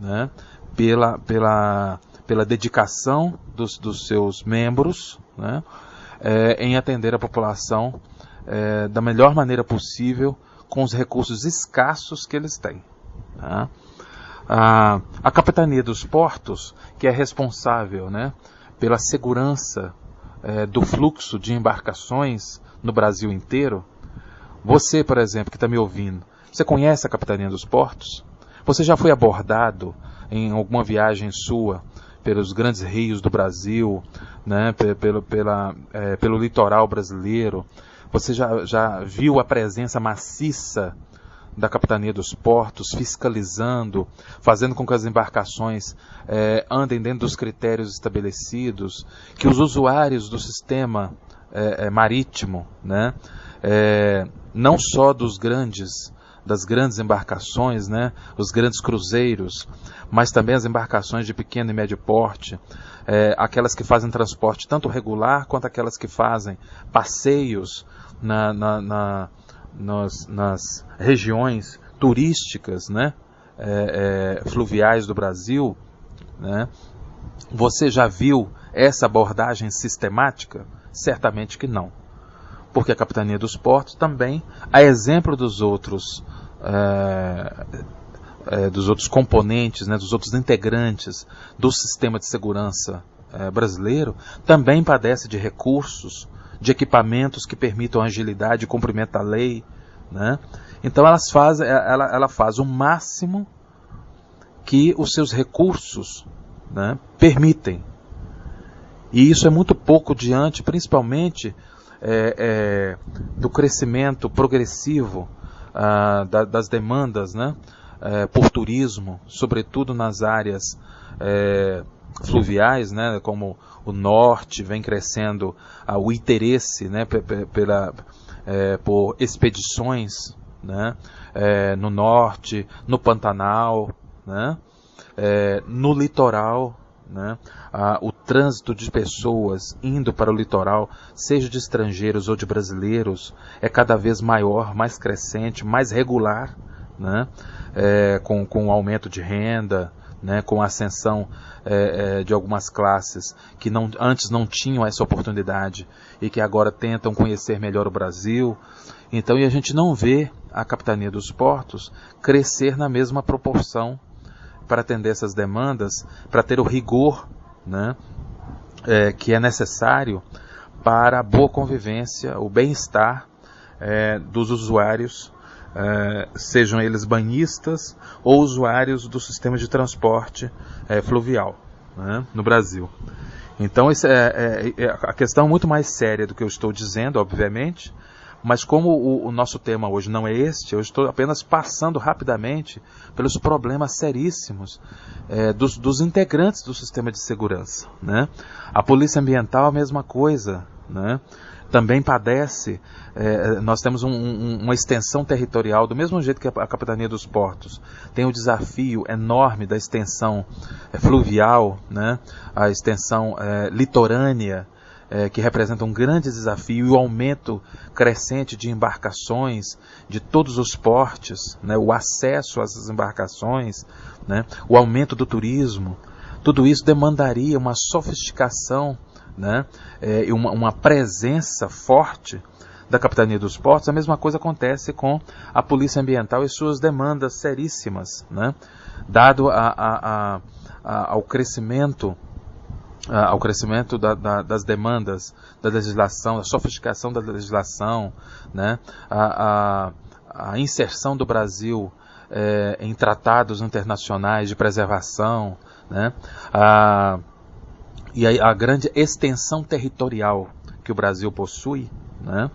A: né, pela dedicação dos seus membros, né, em atender a população da melhor maneira possível, com os recursos escassos que eles têm, tá? A Capitania dos Portos, que é responsável, né, pela segurança do fluxo de embarcações no Brasil inteiro. Você, por exemplo, que está me ouvindo, você conhece a Capitania dos Portos? Você já foi abordado em alguma viagem sua pelos grandes rios do Brasil, né, pelo litoral brasileiro? Você já viu a presença maciça da Capitania dos Portos, fiscalizando, fazendo com que as embarcações andem dentro dos critérios estabelecidos, que os usuários do sistema marítimo, né, não só das grandes embarcações, né, os grandes cruzeiros, mas também as embarcações de pequeno e médio porte, aquelas que fazem transporte tanto regular quanto aquelas que fazem passeios nas regiões turísticas, né, fluviais do Brasil, né? Você já viu essa abordagem sistemática? Certamente que não. porque a Capitania dos Portos também, a exemplo dos outros componentes, né, dos outros integrantes do sistema de segurança brasileiro, também padece de recursos, de equipamentos que permitam agilidade e cumprimento da lei, né? Então ela faz o máximo que os seus recursos, né, permitem. E isso é muito pouco diante, principalmente, do crescimento progressivo das demandas, né, por turismo, sobretudo nas áreas fluviais, né, como o norte vem crescendo, o interesse, né, por expedições, né, no norte, no Pantanal, né, no litoral, né, o trânsito de pessoas indo para o litoral, seja de estrangeiros ou de brasileiros, é cada vez maior, mais crescente, mais regular, né, com o aumento de renda, né, com a ascensão de algumas classes que antes não tinham essa oportunidade e que agora tentam conhecer melhor o Brasil. Então, e a gente não vê a Capitania dos Portos crescer na mesma proporção para atender essas demandas, para ter o rigor, né, que é necessário para a boa convivência, o bem-estar dos usuários, sejam eles banhistas ou usuários do sistema de transporte fluvial, né, no Brasil. Então, a questão é muito mais séria do que eu estou dizendo, obviamente, mas como o nosso tema hoje não é este, eu estou apenas passando rapidamente pelos problemas seríssimos dos integrantes do sistema de segurança, né? A Polícia Ambiental, a mesma coisa, né? Também padece, nós temos uma extensão territorial, do mesmo jeito que a Capitania dos Portos tem o desafio enorme da extensão fluvial, né? A extensão litorânea, que representa um grande desafio, e o aumento crescente de embarcações de todos os portes, né, o acesso a essas embarcações, né, o aumento do turismo, tudo isso demandaria uma sofisticação, né, e uma presença forte da Capitania dos Portos. A mesma coisa acontece com a Polícia Ambiental e suas demandas seríssimas, né, dado ao crescimento das demandas da legislação, da sofisticação da legislação, né, a inserção do Brasil em tratados internacionais de preservação, né, e a grande extensão territorial que o Brasil possui, né,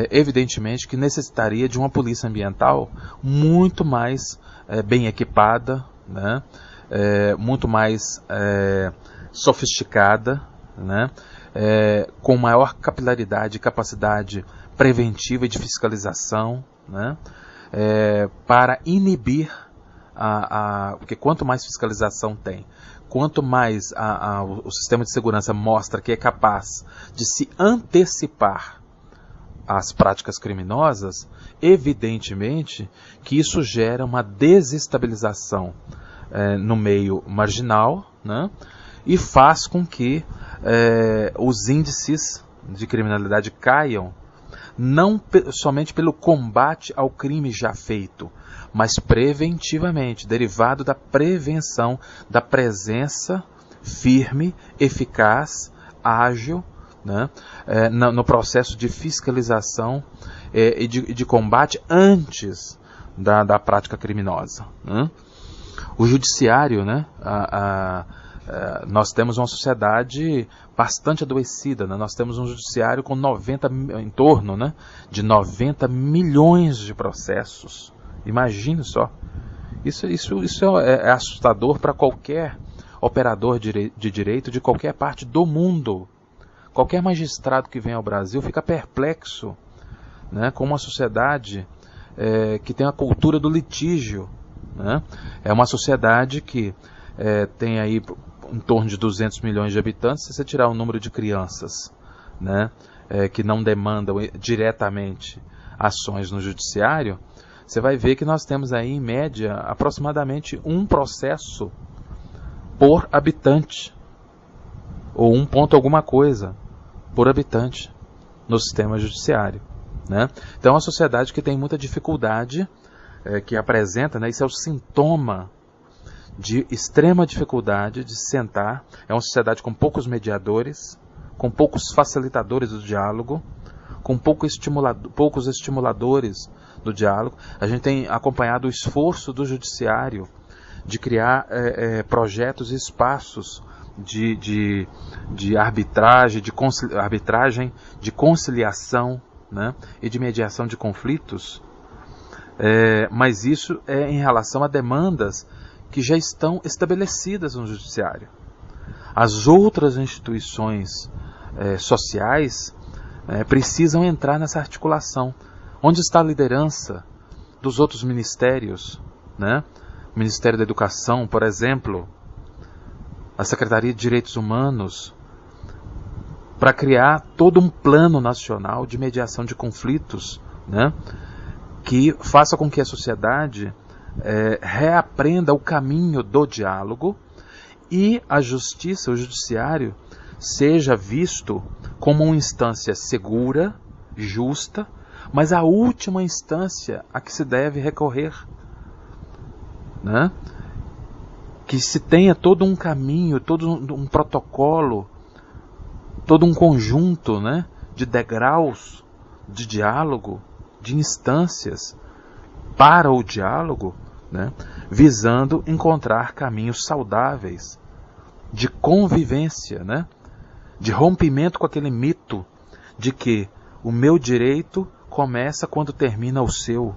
A: evidentemente que necessitaria de uma polícia ambiental muito mais bem equipada, né, muito mais sofisticada, né, com maior capilaridade e capacidade preventiva e de fiscalização, né, para inibir porque quanto mais fiscalização tem, quanto mais o sistema de segurança mostra que é capaz de se antecipar às práticas criminosas, evidentemente que isso gera uma desestabilização no meio marginal, né, e faz com que os índices de criminalidade caiam, não somente pelo combate ao crime já feito, mas preventivamente, derivado da prevenção, da presença firme, eficaz, ágil, né, no processo de fiscalização e de combate antes da prática criminosa, né. O judiciário, né, nós temos uma sociedade bastante adoecida, né? Nós temos um judiciário com em torno, né, de 90 milhões de processos. Imagine só. Isso é assustador para qualquer operador de direito de qualquer parte do mundo. Qualquer magistrado que vem ao Brasil fica perplexo, né, com uma sociedade que tem a cultura do litígio, né? É uma sociedade que tem aí em torno de 200 milhões de habitantes. Se você tirar o número de crianças, né, que não demandam diretamente ações no judiciário, você vai ver que nós temos aí, em média, aproximadamente um processo por habitante, ou 1 ponto alguma coisa por habitante, no sistema judiciário, né? Então, é uma sociedade que tem muita dificuldade, que apresenta, né, isso é o sintoma de extrema dificuldade de se sentar. É uma sociedade com poucos mediadores, com poucos facilitadores do diálogo, com poucos estimuladores do diálogo. A gente tem acompanhado o esforço do judiciário de criar projetos e espaços de arbitragem, de conciliação, né, e de mediação de conflitos, mas isso é em relação a demandas que já estão estabelecidas no judiciário. As outras instituições sociais precisam entrar nessa articulação. Onde está a liderança dos outros ministérios, né? O Ministério da Educação, por exemplo, a Secretaria de Direitos Humanos, para criar todo um plano nacional de mediação de conflitos, né, que faça com que a sociedade reaprenda o caminho do diálogo e a justiça, o judiciário, seja visto como uma instância segura, justa, mas a última instância a que se deve recorrer, né? Que se tenha todo um caminho, todo um protocolo, todo um conjunto, né, de degraus de diálogo, de instâncias para o diálogo, né, visando encontrar caminhos saudáveis de convivência, né, de rompimento com aquele mito de que o meu direito começa quando termina o seu,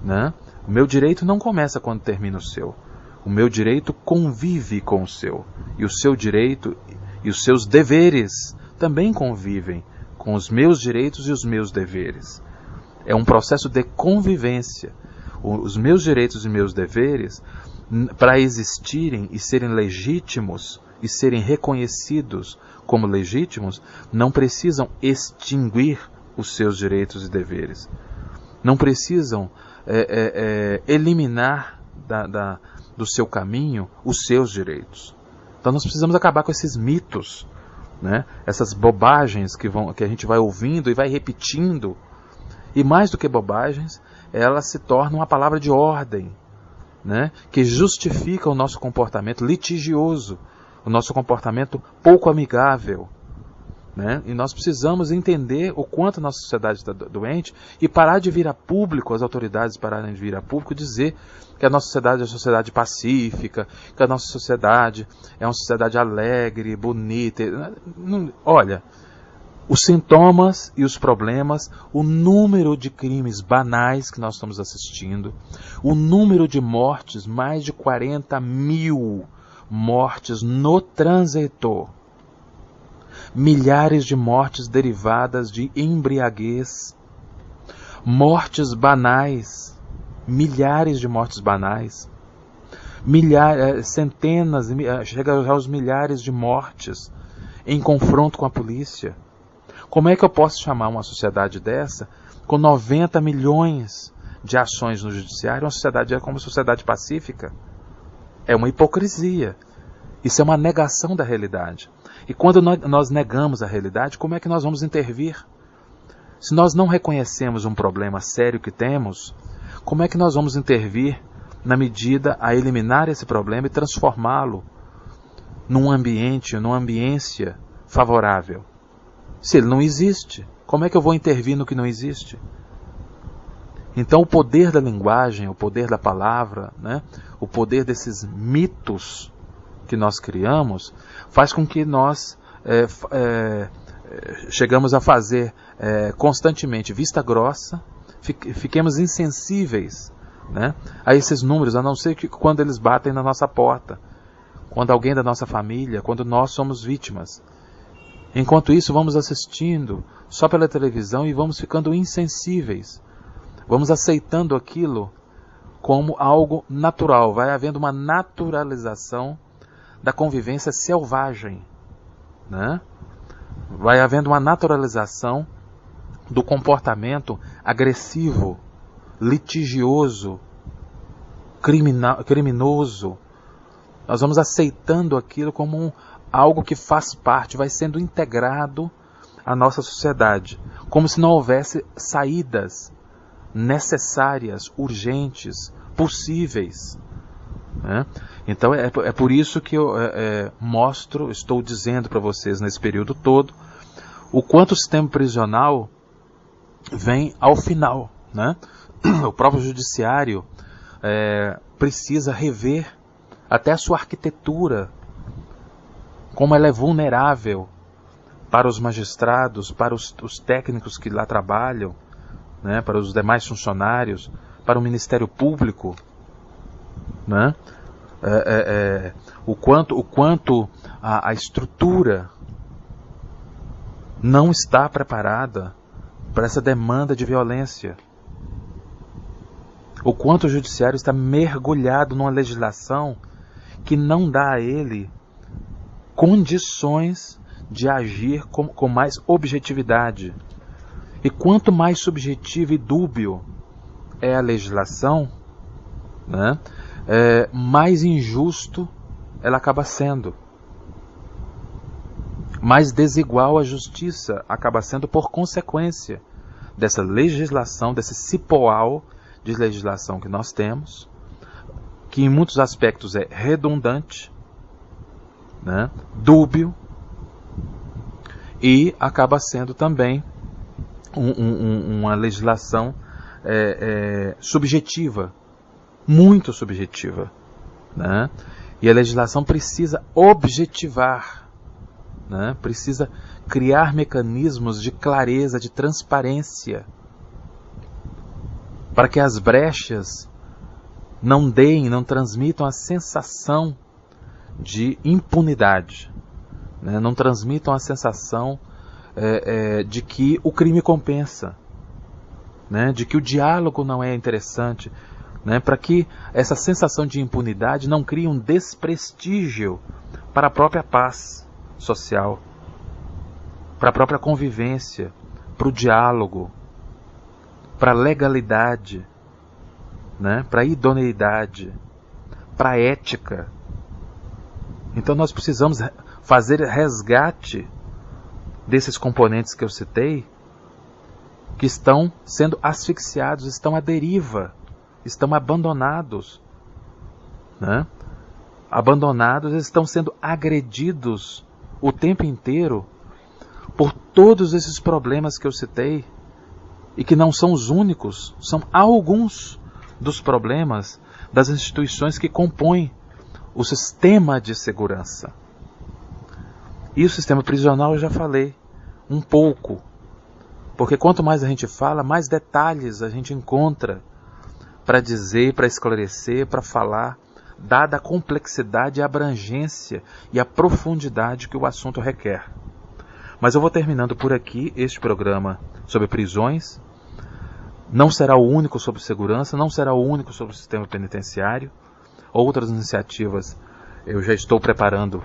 A: né? O meu direito não começa quando termina o seu. O meu direito convive com o seu. E o seu direito e os seus deveres também convivem com os meus direitos e os meus deveres. É um processo de convivência. Os meus direitos e meus deveres, para existirem e serem legítimos e serem reconhecidos como legítimos, não precisam extinguir os seus direitos e deveres. Não precisam eliminar do seu caminho os seus direitos. Então nós precisamos acabar com esses mitos, né? Essas bobagens que a gente vai ouvindo e vai repetindo. E mais do que bobagens, elas se tornam uma palavra de ordem, né? Que justifica o nosso comportamento litigioso, o nosso comportamento pouco amigável, né? E nós precisamos entender o quanto a nossa sociedade está doente e parar de vir a público, as autoridades pararem de vir a público, dizer que a nossa sociedade é uma sociedade pacífica, que a nossa sociedade é uma sociedade alegre, bonita. Olha, os sintomas e os problemas, o número de crimes banais que nós estamos assistindo, o número de mortes, mais de 40 mil mortes no trânsito, milhares de mortes derivadas de embriaguez, mortes banais, milhares de mortes banais, centenas, chega aos milhares de mortes em confronto com a polícia. Como é que eu posso chamar uma sociedade dessa, com 90 milhões de ações no judiciário, uma sociedade como uma sociedade pacífica? É uma hipocrisia. Isso é uma negação da realidade. E quando nós negamos a realidade, como é que nós vamos intervir? Se nós não reconhecemos um problema sério que temos, como é que nós vamos intervir na medida a eliminar esse problema e transformá-lo numa ambiência favorável? Se ele não existe, como é que eu vou intervir no que não existe? Então o poder da linguagem, o poder da palavra, né, o poder desses mitos que nós criamos, faz com que nós chegamos a fazer constantemente vista grossa, fiquemos insensíveis, né, a esses números, a não ser que quando eles batem na nossa porta, quando alguém da nossa família, quando nós somos vítimas. Enquanto isso, vamos assistindo só pela televisão e vamos ficando insensíveis. Vamos aceitando aquilo como algo natural. Vai havendo uma naturalização da convivência selvagem, né? Vai havendo uma naturalização do comportamento agressivo, litigioso, criminoso. Nós vamos aceitando aquilo como algo que faz parte, vai sendo integrado a nossa sociedade, como se não houvesse saídas necessárias, urgentes, possíveis, né? Então é por isso que eu estou dizendo para vocês nesse período todo, o quanto o sistema prisional vem ao final, né? O próprio judiciário precisa rever até a sua arquitetura, como ela é vulnerável para os magistrados, para os técnicos que lá trabalham, né? Para os demais funcionários, para o Ministério Público, né? O quanto a estrutura não está preparada para essa demanda de violência. O quanto o judiciário está mergulhado numa legislação que não dá a ele condições de agir com mais objetividade. E quanto mais subjetivo e dúbio é a legislação, né, mais injusto ela acaba sendo. Mais desigual a justiça acaba sendo por consequência dessa legislação, desse cipoal de legislação que nós temos, que em muitos aspectos é redundante, né, dúbio, e acaba sendo também uma legislação subjetiva, muito subjetiva, né? E a legislação precisa objetivar, né? Precisa criar mecanismos de clareza, de transparência, para que as brechas não transmitam a sensação de impunidade, né? Não transmitam a sensação de que o crime compensa, né? De que o diálogo não é interessante, né? Para que essa sensação de impunidade não crie um desprestígio para a própria paz social, para a própria convivência, para o diálogo, para a legalidade, né? Para a idoneidade, para a ética. Então nós precisamos fazer resgate desses componentes que eu citei, que estão sendo asfixiados, estão à deriva, estão abandonados, né? Abandonados, estão sendo agredidos o tempo inteiro por todos esses problemas que eu citei, e que não são os únicos, são alguns dos problemas das instituições que compõem o sistema de segurança. E o sistema prisional eu já falei um pouco, porque quanto mais a gente fala, mais detalhes a gente encontra para dizer, para esclarecer, para falar, dada a complexidade, a abrangência e a profundidade que o assunto requer. Mas eu vou terminando por aqui este programa sobre prisões. Não será o único sobre segurança, não será o único sobre o sistema penitenciário. Outras iniciativas eu já estou preparando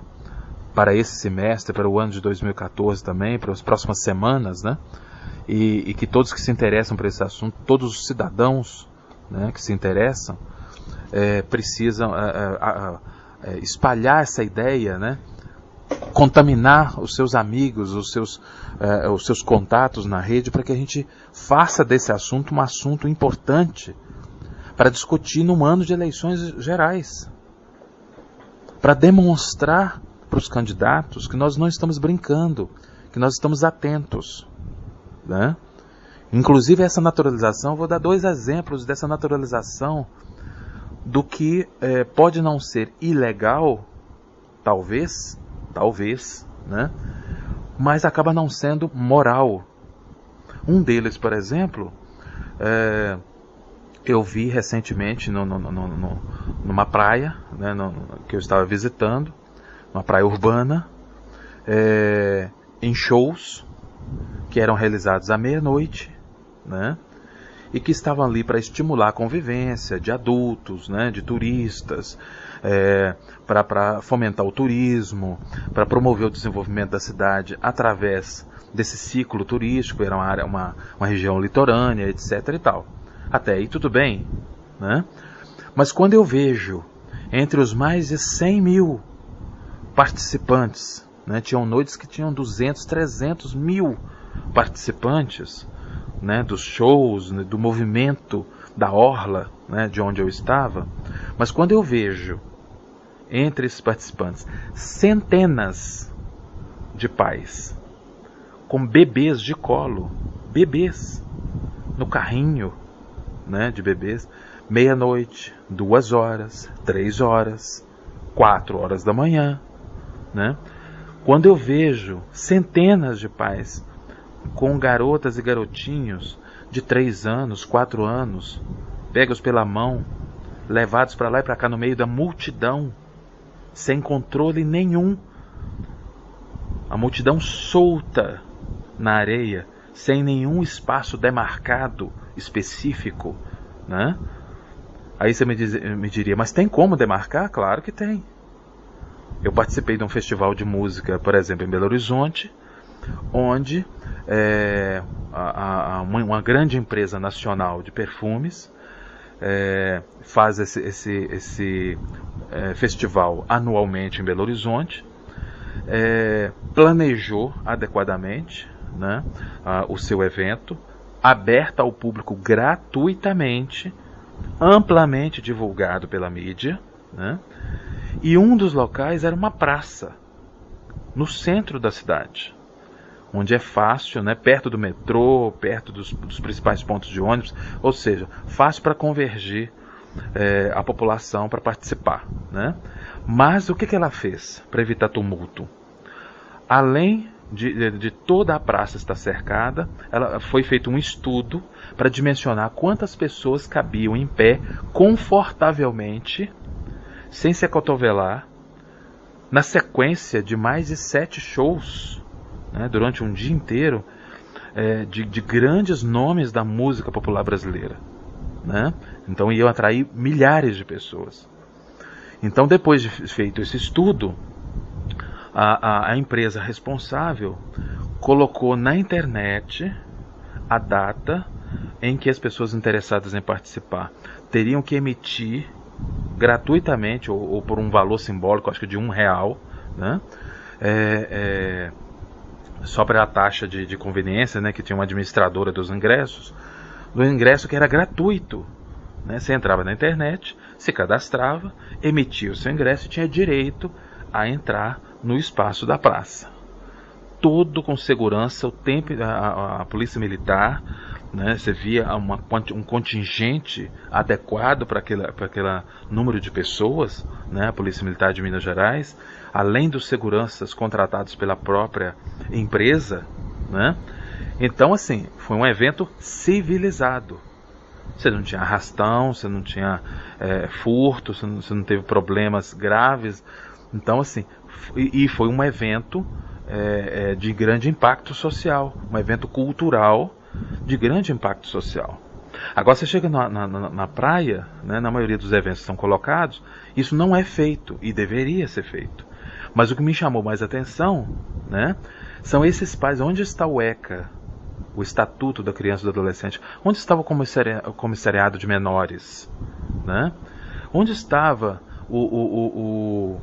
A: para esse semestre, para o ano de 2014 também, para as próximas semanas, né? E que todos que se interessam por esse assunto, todos os cidadãos, né, que se interessam, precisam espalhar essa ideia, né? Contaminar os seus amigos, os seus contatos na rede, para que a gente faça desse assunto um assunto importante para discutir num ano de eleições gerais, para demonstrar para os candidatos que nós não estamos brincando, que nós estamos atentos, né? Inclusive essa naturalização, vou dar 2 exemplos dessa naturalização do que pode não ser ilegal, talvez, né? Mas acaba não sendo moral. Um deles, por exemplo, eu vi recentemente numa praia, né, que eu estava visitando, uma praia urbana, em shows que eram realizados à meia-noite, né, e que estavam ali para estimular a convivência de adultos, né, de turistas, para fomentar o turismo, para promover o desenvolvimento da cidade através desse ciclo turístico. Era uma região litorânea, etc. e tal. Até aí tudo bem, né? Mas quando eu vejo entre os mais de 100 mil participantes né? Tinham noites que tinham 200, 300 mil participantes, né? Dos shows, né? Do movimento da orla, né? De onde eu estava. Mas quando eu vejo entre esses participantes centenas de pais com bebês de colo, bebês no carrinho, né, de bebês, meia-noite, 2 horas, 3 horas, 4 horas da manhã, né? Quando eu vejo centenas de pais com garotas e garotinhos de 3 anos, 4 anos, pegos pela mão, levados para lá e para cá no meio da multidão, sem controle nenhum, a multidão solta na areia, sem nenhum espaço demarcado específico, né? Aí você me diria, mas tem como demarcar? Claro que tem. Eu participei de um festival de música, por exemplo, em Belo Horizonte, onde uma grande empresa nacional de perfumes faz esse festival anualmente em Belo Horizonte, planejou adequadamente, né, o seu evento, aberto ao público gratuitamente, amplamente divulgado pela mídia, né, e um dos locais era uma praça, no centro da cidade, onde é fácil, né, perto do metrô, perto dos principais pontos de ônibus, ou seja, fácil para convergir a população para participar, né? Mas o que ela fez para evitar tumulto? Além de toda a praça estar cercada, foi feito um estudo para dimensionar quantas pessoas cabiam em pé confortavelmente, sem se acotovelar, na sequência de mais de 7 shows, né, durante um dia inteiro, de grandes nomes da música popular brasileira, né? Então iam atrair milhares de pessoas. Então, depois de feito esse estudo, a empresa responsável colocou na internet a data em que as pessoas interessadas em participar teriam que emitir gratuitamente ou por um valor simbólico, acho que de R$1, né? Só para a taxa de conveniência, né, que tinha uma administradora dos ingressos, do ingresso que era gratuito, né? Você entrava na internet, se cadastrava, emitia o seu ingresso e tinha direito a entrar no espaço da praça. Todo com segurança, o tempo, a polícia militar, né? Você via um contingente adequado para aquele número de pessoas, né? A Polícia Militar de Minas Gerais, além dos seguranças contratados pela própria empresa, né? Então, assim, foi um evento civilizado. Você não tinha arrastão, você não tinha furto, você não teve problemas graves. Então, assim, e foi um evento de grande impacto social, um evento cultural de grande impacto social. Agora você chega na praia, né, na maioria dos eventos que são colocados, isso não é feito e deveria ser feito. Mas o que me chamou mais atenção, né, são esses pais. Onde está o ECA, o Estatuto da Criança e do Adolescente? Onde estava o comissariado de menores, né? Onde estava o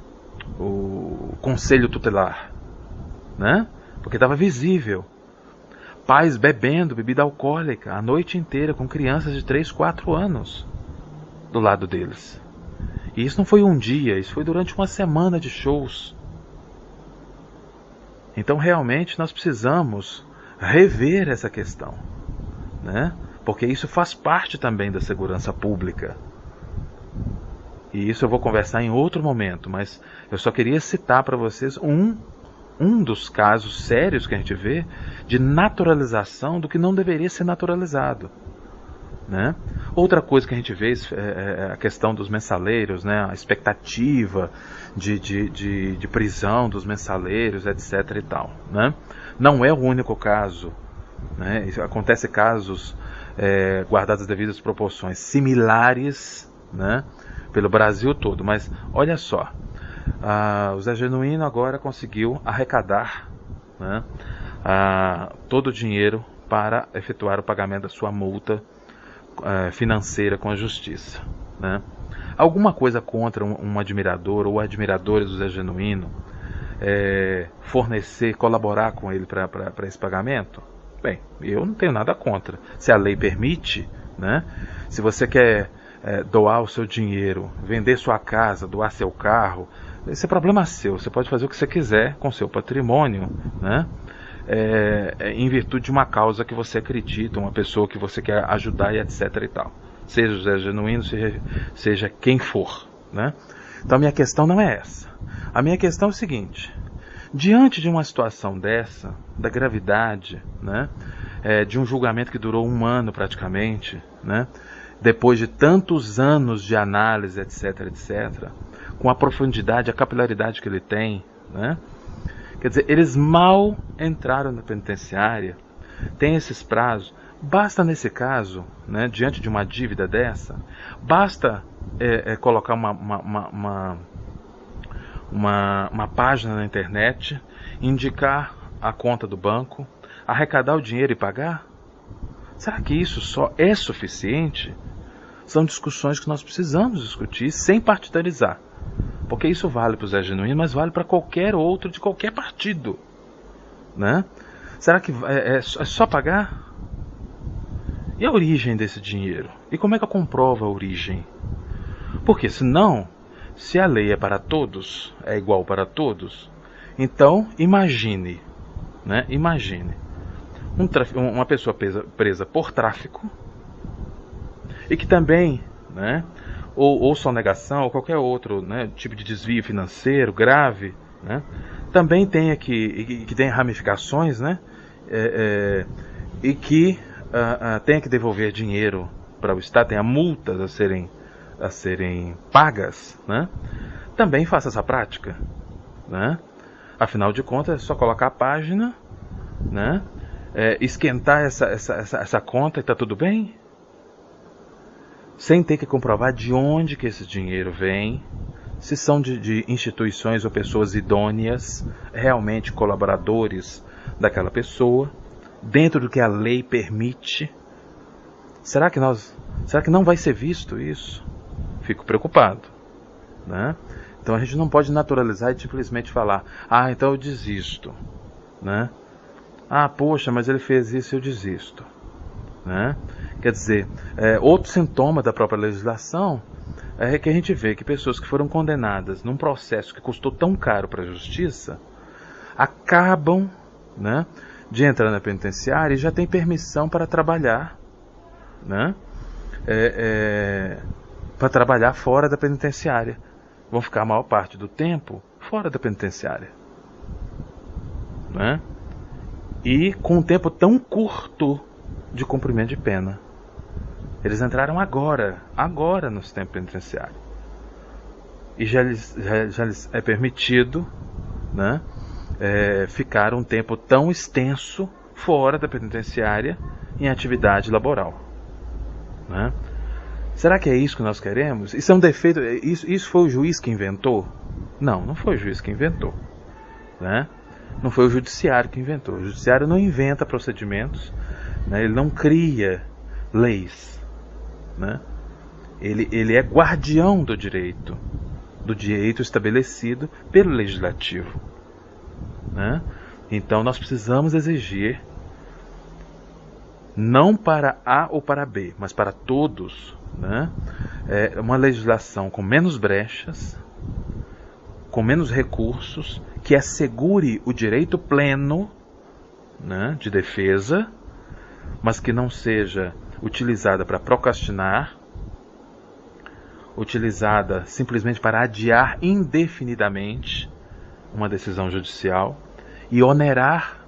A: conselho tutelar, né? Porque estava visível. Pais bebendo bebida alcoólica a noite inteira com crianças de 3, 4 anos do lado deles. E isso não foi um dia, isso foi durante uma semana de shows. Então realmente nós precisamos rever essa questão, né? Porque isso faz parte também da segurança pública. E isso eu vou conversar em outro momento, mas eu só queria citar para vocês um dos casos sérios que a gente vê de naturalização do que não deveria ser naturalizado, né? Outra coisa que a gente vê é a questão dos mensaleiros, né? A expectativa de prisão dos mensaleiros, etc. e tal, né? Não é o único caso, né? Acontece casos, guardadas as devidas proporções, similares, né? Pelo Brasil todo. Mas olha só, o Zé Genuíno agora conseguiu arrecadar, né, todo o dinheiro para efetuar o pagamento da sua multa financeira com a justiça, né? Alguma coisa contra um admirador ou admiradores do Zé Genuíno fornecer, colaborar com ele para esse pagamento? Bem, eu não tenho nada contra. Se a lei permite, né? Se você quer doar o seu dinheiro, vender sua casa, doar seu carro, esse é problema seu. Você pode fazer o que você quiser com seu patrimônio, né? Em virtude de uma causa que você acredita, uma pessoa que você quer ajudar e etc e tal. Seja o Zé Genuíno, seja quem for, né? Então a minha questão não é essa. A minha questão é o seguinte: diante de uma situação dessa, da gravidade, né, de um julgamento que durou 1 ano praticamente, né, depois de tantos anos de análise, etc, etc, com a profundidade, a capilaridade que ele tem, né, quer dizer, eles mal entraram na penitenciária, tem esses prazos. Basta nesse caso, né, diante de uma dívida dessa, basta colocar uma página na internet, indicar a conta do banco, arrecadar o dinheiro e pagar? Será que isso só é suficiente? São discussões que nós precisamos discutir sem partidarizar. Porque isso vale para o Zé Genuíno, mas vale para qualquer outro de qualquer partido, né? Será que é só pagar? E a origem desse dinheiro? E como é que eu comprovo a origem? Porque senão, se a lei é para todos, é igual para todos, então imagine, né? Imagine uma pessoa presa por tráfico e que também, né, ou sonegação ou qualquer outro, né, tipo de desvio financeiro grave, né, também tem que tem ramificações, né, e que tenha que devolver dinheiro para o Estado, tem multas a serem pagas, né, também faça essa prática, né? Afinal de contas, é só colocar a página, né, esquentar essa conta e está tudo bem, sem ter que comprovar de onde que esse dinheiro vem, se são de instituições ou pessoas idôneas, realmente colaboradores daquela pessoa, dentro do que a lei permite. Será que não vai ser visto isso? Fico preocupado, né? Então a gente não pode naturalizar e simplesmente falar: ah, então eu desisto, né? Ah, poxa, mas ele fez isso, eu desisto, né? Quer dizer, outro sintoma da própria legislação é que a gente vê que pessoas que foram condenadas num processo que custou tão caro para a justiça acabam, né, de entrar na penitenciária e já tem permissão para trabalhar, né, para trabalhar fora da penitenciária. Vão ficar a maior parte do tempo fora da penitenciária, né? E com um tempo tão curto de cumprimento de pena. Eles entraram agora no sistema penitenciário. E já lhes é permitido, né, ficar um tempo tão extenso fora da penitenciária em atividade laboral, né? Será que é isso que nós queremos? Isso é um defeito? Isso foi o juiz que inventou? Não foi o juiz que inventou, né? Não foi o judiciário que inventou. O judiciário não inventa procedimentos, né? Ele não cria leis, né? Ele é guardião do direito estabelecido pelo legislativo, né? Então nós precisamos exigir, não para A ou para B, mas para todos, né, uma legislação com menos brechas, com menos recursos, que assegure o direito pleno, né, de defesa, mas que não seja utilizada para procrastinar, utilizada simplesmente para adiar indefinidamente uma decisão judicial e onerar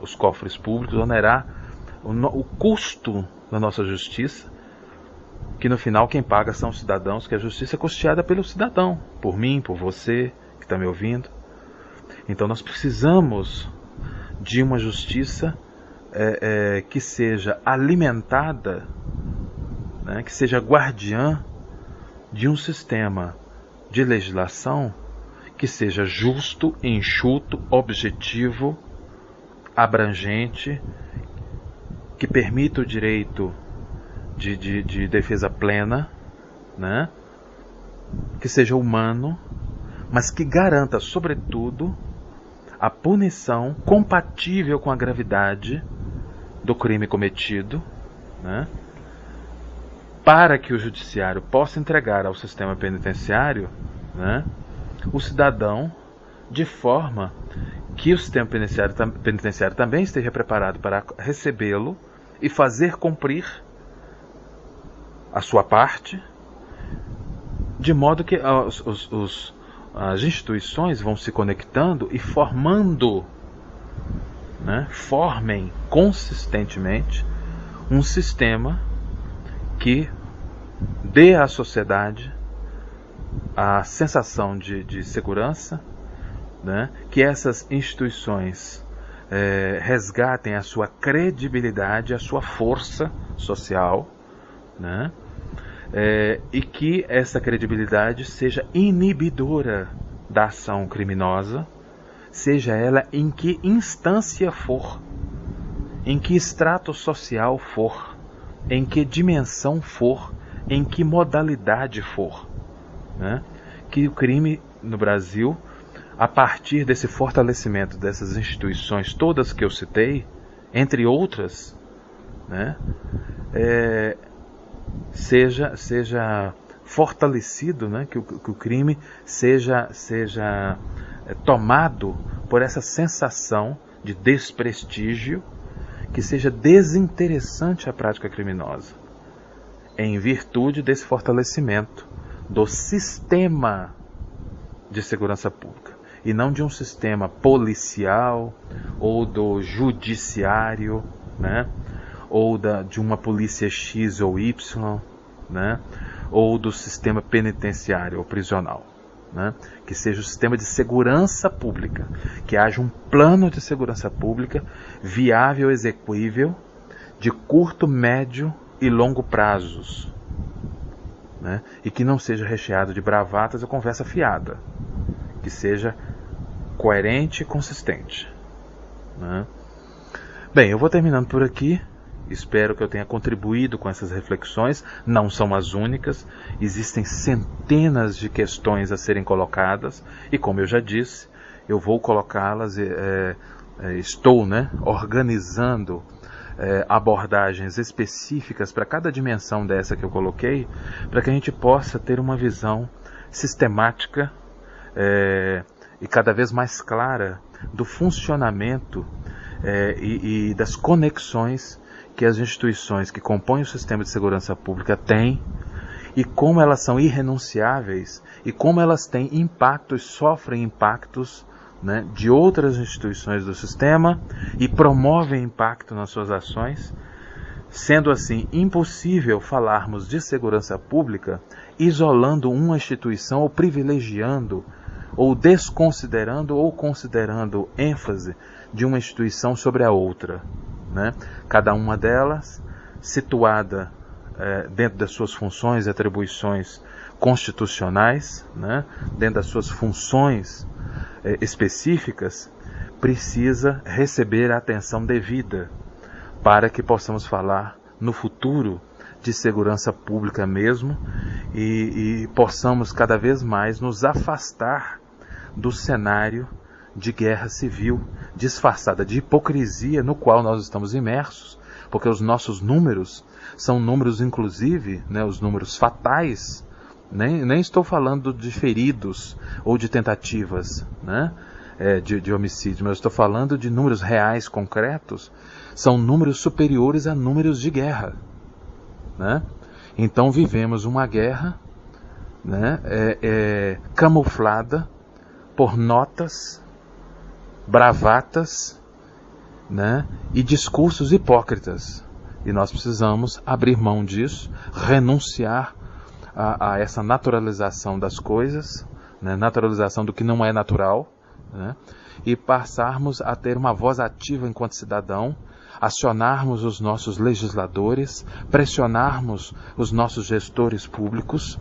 A: os cofres públicos, onerar o custo da nossa justiça, que no final quem paga são os cidadãos, que a justiça é custeada pelo cidadão, por mim, por você que está me ouvindo. Então nós precisamos de uma justiça que seja alimentada, né, que seja guardiã de um sistema de legislação que seja justo, enxuto, objetivo, abrangente, que permita o direito de defesa plena, né? Que seja humano, mas que garanta, sobretudo, a punição compatível com a gravidade do crime cometido, né, para que o judiciário possa entregar ao sistema penitenciário, né, o cidadão de forma que o sistema penitenciário também esteja preparado para recebê-lo e fazer cumprir a sua parte, de modo que as instituições vão se conectando e formando, né, formem consistentemente um sistema que dê à sociedade a sensação de segurança, né, que essas instituições resgatem a sua credibilidade, a sua força social, né, e que essa credibilidade seja inibidora da ação criminosa, seja ela em que instância for, em que extrato social for, em que dimensão for, em que modalidade for, né? Que o crime no Brasil, a partir desse fortalecimento dessas instituições todas que eu citei, entre outras, né, seja fortalecido, né, que o crime seja tomado por essa sensação de desprestígio, que seja desinteressante a prática criminosa, em virtude desse fortalecimento do sistema de segurança pública, e não de um sistema policial ou do judiciário, né, ou de uma polícia X ou Y, né, ou do sistema penitenciário ou prisional, né, que seja o sistema de segurança pública, que haja um plano de segurança pública viável, execuível, de curto, médio e longo prazos, né, e que não seja recheado de bravatas ou conversa fiada, que seja coerente e consistente, né. Bem, eu vou terminando por aqui. Espero que eu tenha contribuído com essas reflexões. Não são as únicas. Existem centenas de questões a serem colocadas. E como eu já disse, eu vou colocá-las, estou, né, organizando abordagens específicas para cada dimensão dessa que eu coloquei, para que a gente possa ter uma visão sistemática e cada vez mais clara do funcionamento e das conexões que as instituições que compõem o sistema de segurança pública têm, e como elas são irrenunciáveis, e como elas têm impactos, sofrem impactos, né, de outras instituições do sistema e promovem impacto nas suas ações. Sendo assim, impossível falarmos de segurança pública isolando uma instituição ou privilegiando ou desconsiderando ou considerando ênfase de uma instituição sobre a outra, né? Cada uma delas situada dentro das suas funções e atribuições constitucionais, né? Dentro das suas funções específicas, precisa receber a atenção devida para que possamos falar no futuro de segurança pública mesmo e possamos cada vez mais nos afastar do cenário de guerra civil disfarçada de hipocrisia no qual nós estamos imersos, porque os nossos números são números, inclusive, né, os números fatais, nem estou falando de feridos ou de tentativas, né, de homicídio, mas estou falando de números reais, concretos, são números superiores a números de guerra, né? Então vivemos uma guerra, né, camuflada por notas, bravatas, né, e discursos hipócritas. E nós precisamos abrir mão disso, renunciar a essa naturalização das coisas, né, naturalização do que não é natural, né, e passarmos a ter uma voz ativa enquanto cidadão, acionarmos os nossos legisladores, pressionarmos os nossos gestores públicos,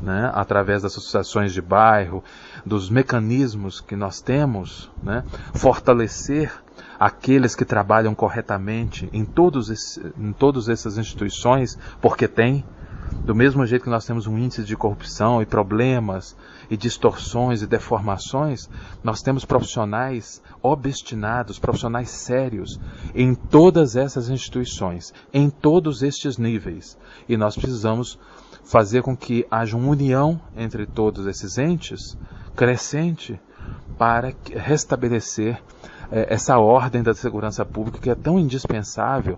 A: né, através das associações de bairro, dos mecanismos que nós temos, né, fortalecer aqueles que trabalham corretamente em todas essas instituições, porque tem, Do mesmo jeito que nós temos um índice de corrupção e problemas e distorções e deformações, nós temos profissionais obstinados, profissionais sérios em todas essas instituições, em todos estes níveis. E nós precisamos fazer com que haja uma união entre todos esses entes, crescente, para restabelecer essa ordem da segurança pública que é tão indispensável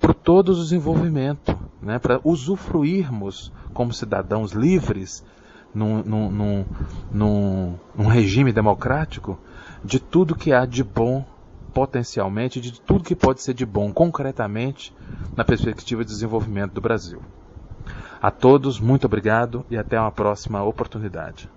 A: para todo o desenvolvimento, né, para usufruirmos como cidadãos livres num regime democrático de tudo que há de bom potencialmente, de tudo que pode ser de bom concretamente na perspectiva de desenvolvimento do Brasil. A todos, muito obrigado e até uma próxima oportunidade.